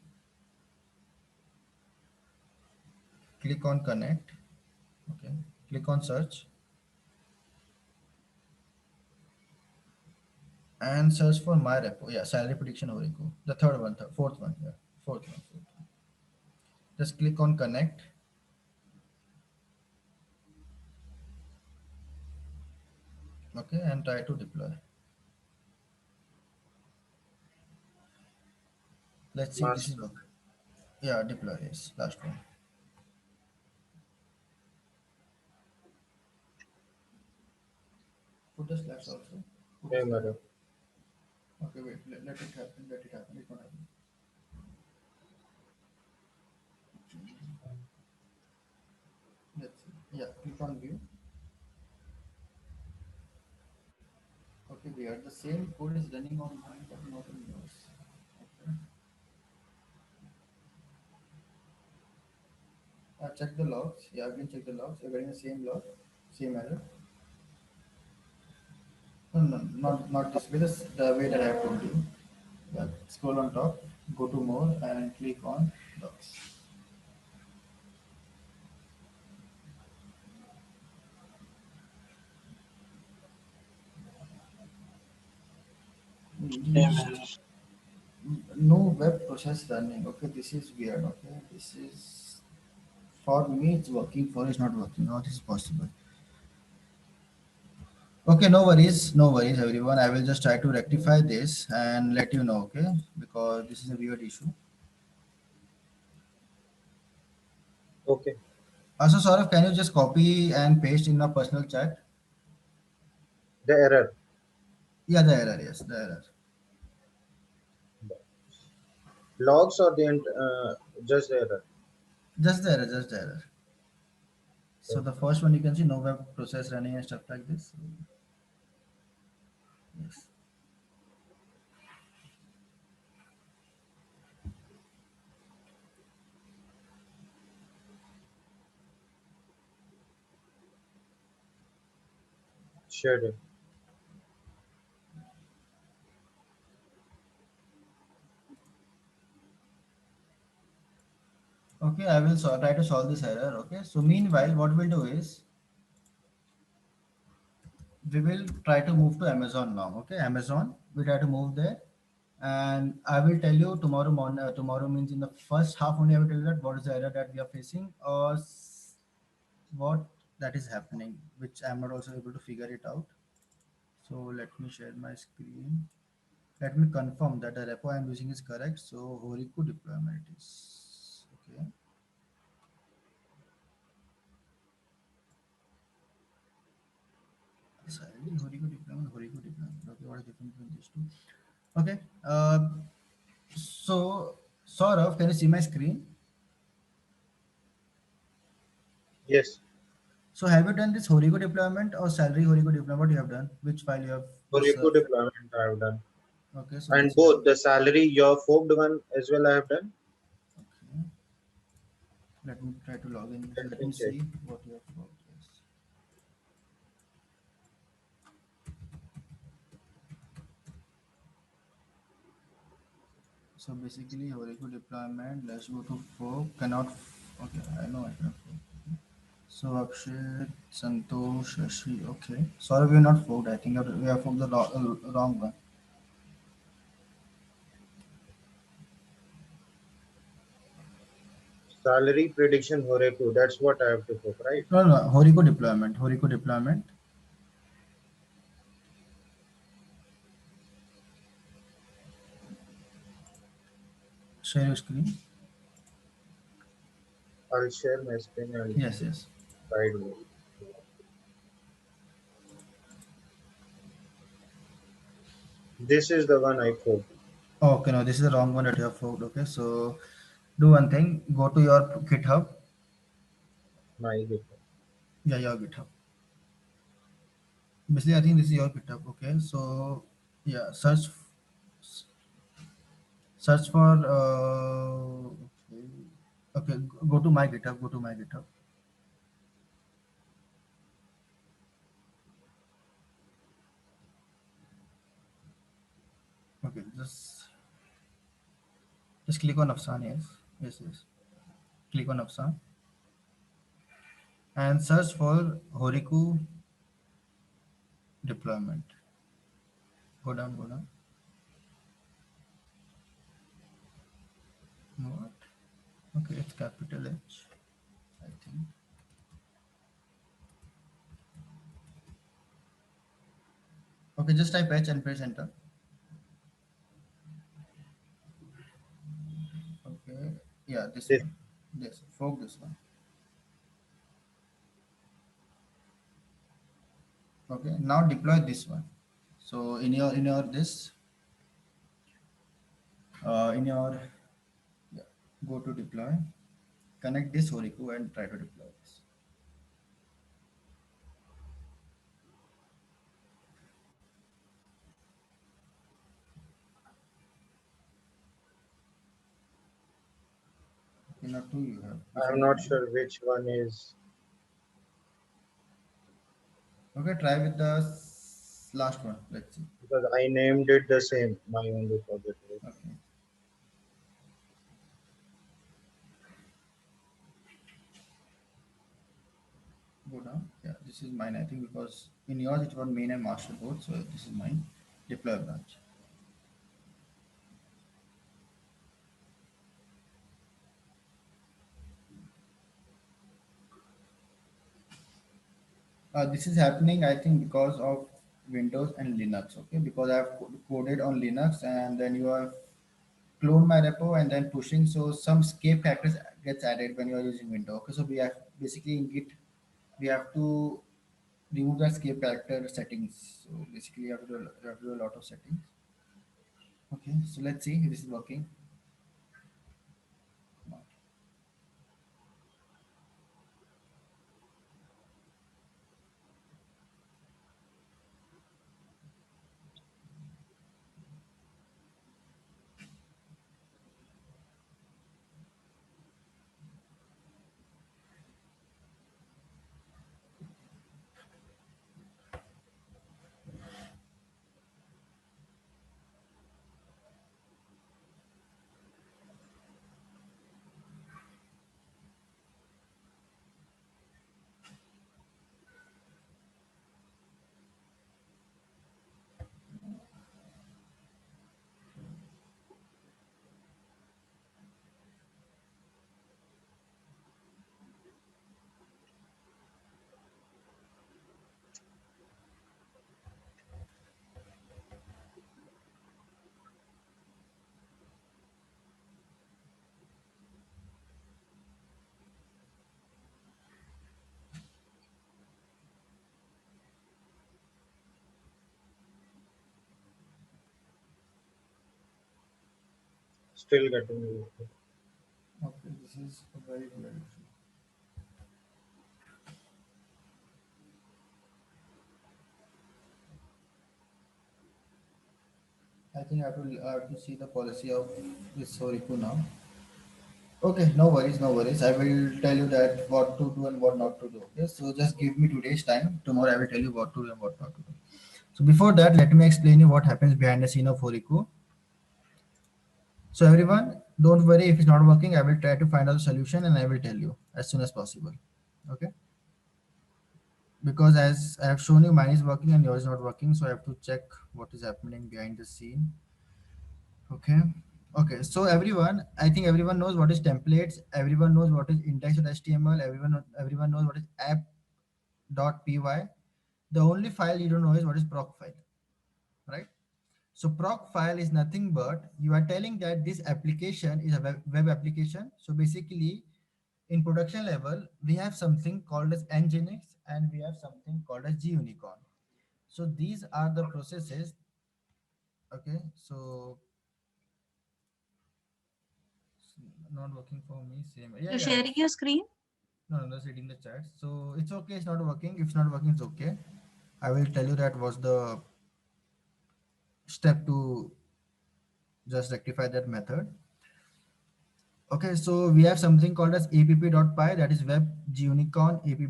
Click on connect. Okay. Click on search. And search for my repo. Yeah, salary prediction Horiku. The fourth one. Yeah, fourth one. Just click on connect. Okay, and try to deploy. Let's see if this is working. Yeah, deploy. Yes, last one. Put the slash also. Yeah, madam. Okay, wait. Let it happen. Let it happen. It won't happen. Let's see. Yeah, click on view. Okay, we are the same code is running on mine, but not on yours. Okay. Check the logs. Yeah, I can check the logs. You're getting the same log, same error. No, not this way. This the way that I have told you. Yeah, scroll on top, go to more, and click on logs. No web process running. Okay, this is weird. Okay, this is for me it's working. For you it's not working. How this is possible? Okay, no worries, everyone. I will just try to rectify this and let you know. Okay, because this is a weird issue. Okay. Also, Saurav, can you just copy and paste in our personal chat? The error. Yeah, the error, yes, the error. Logs or just the error? Just the error, just the error. So the first one you can see no web process running and stuff like this. Yes. Sure. Okay, I will try to solve this error. Okay, so meanwhile, what we'll do is we will try to move to Amazon now. Okay, Amazon, we try to move there, and I will tell you tomorrow morning. Tomorrow means in the first half only. I will tell you that what is the error that we are facing, or what that is happening, which I'm not also able to figure it out. So let me share my screen. Let me confirm that the repo I'm using is correct. So Horiku deployment is okay. Sorry, Horiku deployment, Horiku deployment. Okay, what is the difference between these two? Okay. So Saurav, can you see my screen? Yes. So have you done this Horiku deployment or salary Horiku deployment? What you have done? Which file you have? Horiku deployment I have done. Okay, so And both the salary, your forked one as well I have done. Okay. Let me try to log in. Let Let me me check. see what you have forked. Yes. So basically Horiku deployment. Let's go to fork. Cannot. Okay, I know I cannot fork. So Akshay, Santosh, Shashi. Okay. Sorry, we are not forked. I think we have forked the wrong one. Salary prediction Horiku. That's what I have to fork, right? No, no, Horiku deployment. Horiku deployment. Share your screen. I'll share my screen and Yes, yes. guide you. This is the one I forked. Oh, okay, no, this is the wrong one that you have forked. Okay, so do one thing. Go to your GitHub. My GitHub. Yeah, your GitHub. Basically, I think this is your GitHub. Okay, so yeah, search for okay, go to my GitHub. Go to my GitHub. Okay, just click on Afsan. Yes, yes, yes. Click on Afsan and search for Horiku deployment. Go down, go down. What? Okay, it's capital H, I think. Okay, just type H and press enter. Okay, yeah, this one. This, fork this one. Okay, now deploy this one. So in your this in your yeah, go to deploy, connect this Horiku and try to deploy this. Okay, now two you have. Which I'm one you not have? sure which one is. Okay, try with the last one. Let's see. Because I named it the same. My own repository. Okay. Go down. Yeah, this is mine. I think because in yours it was main and master both. So this is mine. Deploy branch. This is happening, I think, because of Windows and Linux. Okay, because I've coded on Linux and then you have clone my repo and then pushing. So some escape factors gets added when you are using Windows. Okay, so we have basically in Git we have to remove the escape character settings. So basically you have to do a lot of settings. Okay, so let's see if this is working. Still getting. Okay, this is a very weird issue. I think I have to see the policy of this Horiku now. Okay, no worries, no worries. I will tell you that what to do and what not to do. Okay, so just give me today's time. Tomorrow I will tell you what to do and what not to do. So before that, let me explain you what happens behind the scene of Horiku. So everyone, don't worry if it's not working. I will try to find out the solution and I will tell you as soon as possible. Okay. Because as I have shown you, mine is working and yours is not working. So I have to check what is happening behind the scene. Okay. Okay. So everyone, I think everyone knows what is templates. Everyone knows what is index.html. Everyone knows what is app.py. The only file you don't know is what is proc file, right? So proc file is nothing but you are telling that this application is a web application. So basically, in production level, we have something called as Nginx and we have something called as GUnicorn. So these are the processes. Okay, so not working for me. Same. Yeah, You're yeah. sharing your screen? No, no, just reading the chat. So it's okay. It's not working. If it's not working, it's okay. I will tell you that was the step to just rectify that method. Okay, so we have something called as app.py, that is web unicorn app,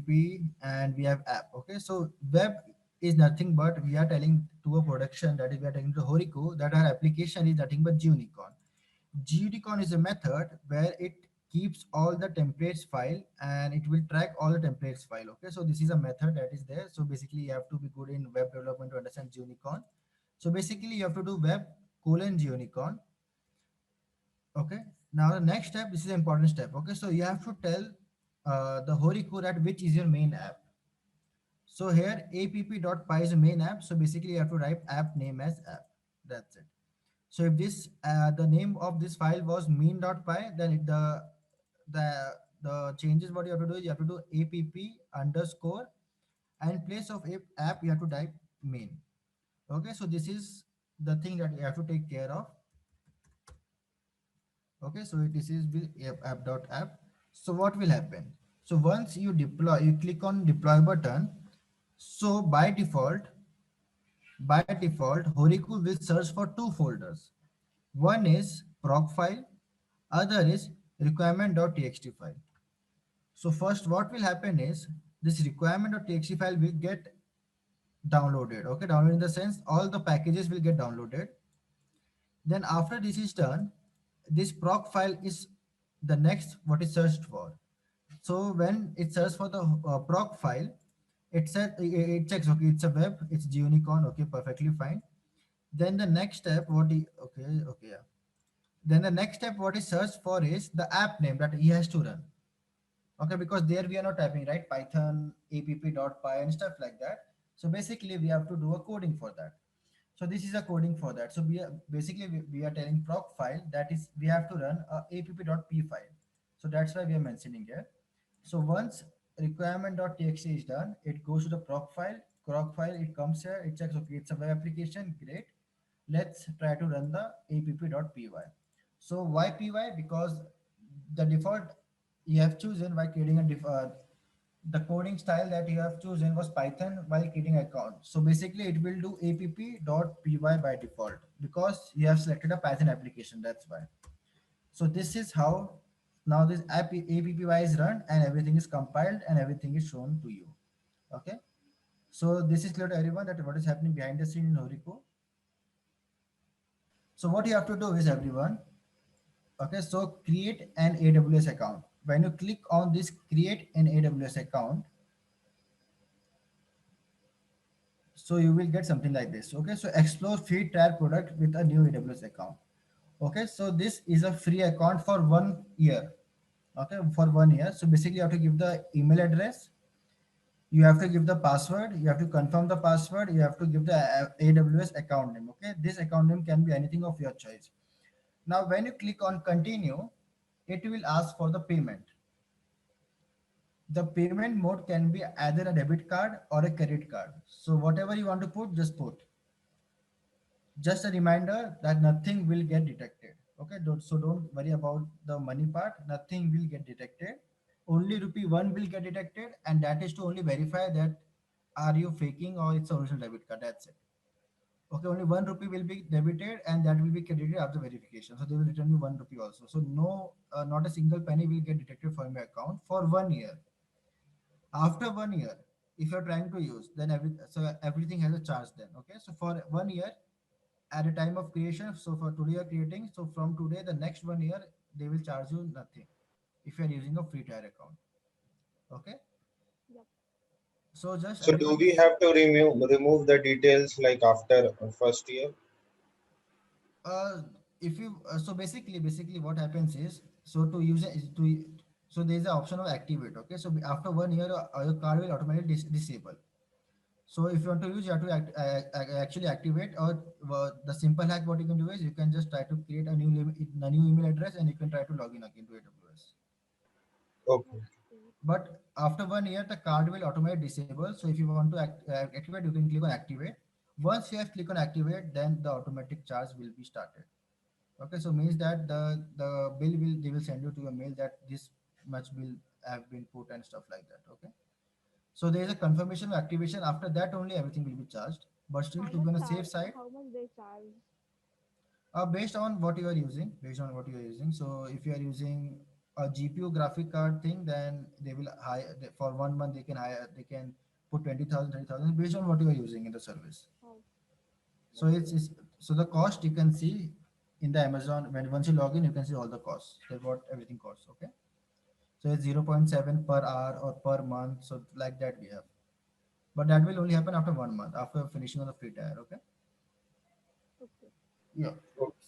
and we have app. Okay, so web is nothing but we are telling to a production, that is we are telling to Horiku that our application is nothing but unicorn. Unicorn is a method where it keeps all the templates file and it will track all the templates file. Okay, so this is a method that is there. So basically you have to be good in web development to understand unicorn. So basically you have to do web unicorn. Okay, now the next step, this is an important step. Okay, so you have to tell the Horiku that which is your main app. So here app.py is a main app. So basically you have to write app name as app. That's it. So if this the name of this file was main.py, then the changes what you have to do is you have to do app underscore and in place of app you have to type main. Okay, so this is the thing that you have to take care of. Okay, so this is app.app. So what will happen? So once you deploy, you click on deploy button. So by default, Horiku will search for two folders. One is proc file, other is requirement.txt file. So first what will happen is this requirement.txt file will get downloaded. Okay, downloaded in the sense all the packages will get downloaded. Then after this is done, this proc file is the next what is searched for. So when it searches for the proc file, it said it checks, okay, it's a web, it's unicorn, okay, perfectly fine. Then the next step, yeah. Then the next step what is searched for is the app name that he has to run. Okay, because there we are not typing, right, Python app.py and stuff like that. So basically we have to do a coding for that. So this is a coding for that. So we are telling proc file that is we have to run a app.py file. So that's why we are mentioning here. So once requirement.txt is done. It goes to the proc file. Proc file, it comes here. It checks, okay, it's a web application. Great. Let's try to run the app.py. So why py? Because the default you have chosen while creating the coding style that you have chosen was Python while creating account. So basically it will do app.py by default because you have selected a Python application. That's why. So this is how now this appy is run and everything is compiled and everything is shown to you. Okay. So this is clear to everyone that what is happening behind the scene in Horico. So what you have to do is everyone, okay, so create an AWS account. When you click on this create an AWS account, so you will get something like this. Okay, so explore free trial product with a new AWS account. Okay, so this is a free account for 1 year. Okay, for 1 year. So basically you have to give the email address, you have to give the password, you have to confirm the password, you have to give the AWS account name. Okay, this account name can be anything of your choice. Now when you click on continue, it will ask for the payment. The payment mode can be either a debit card or a credit card. So whatever you want to put, just put. Just a reminder that nothing will get detected. Okay, so don't worry about the money part. Nothing will get detected. Only rupee 1 will get detected, and that is to only verify that are you faking or it's a original debit card. That's it. Okay, only 1 rupee will be debited and that will be credited after verification. So they will return you 1 rupee also. So no, not a single penny will get detected from your account for 1 year. After 1 year, if you're trying to use, then everything has a charge then. Okay, so for 1 year at a time of creation, so for today you're creating, so from today the next 1 year they will charge you nothing if you're using a free tier account. Okay, Yep. so just So do everyone, we have to remove the details like after first year? uh if you so basically what happens is, so to use it to, so there's an option of activate. Okay, so after 1 year your card will automatically disable. So if you want to use, you have to actually activate, or the simple hack what you can do is you can just try to create a new email address and you can try to log in again to AWS. Okay. But after 1 year, the card will automatically disable. So if you want to activate, you can click on activate. Once you have click on activate, then the automatic charge will be started. Okay, so means that the bill will, they will send you to your mail that this much bill have been put and stuff like that. Okay, so there is a confirmation of activation. After that only everything will be charged. But still to be on a safe side, How much they charge? based on what you are using, so if you are using a GPU graphic card thing, then they will hire for 1 month they can put 20,000 30,000 based on what you are using in the service. Oh, So it's so the cost you can see in the Amazon. When once you log in, you can see all the costs, that what everything costs. Okay, so it's 0.7 per hour or per month, so like that we have, but that will only happen after 1 month after finishing on the free tier. Okay, okay. yeah. Okay.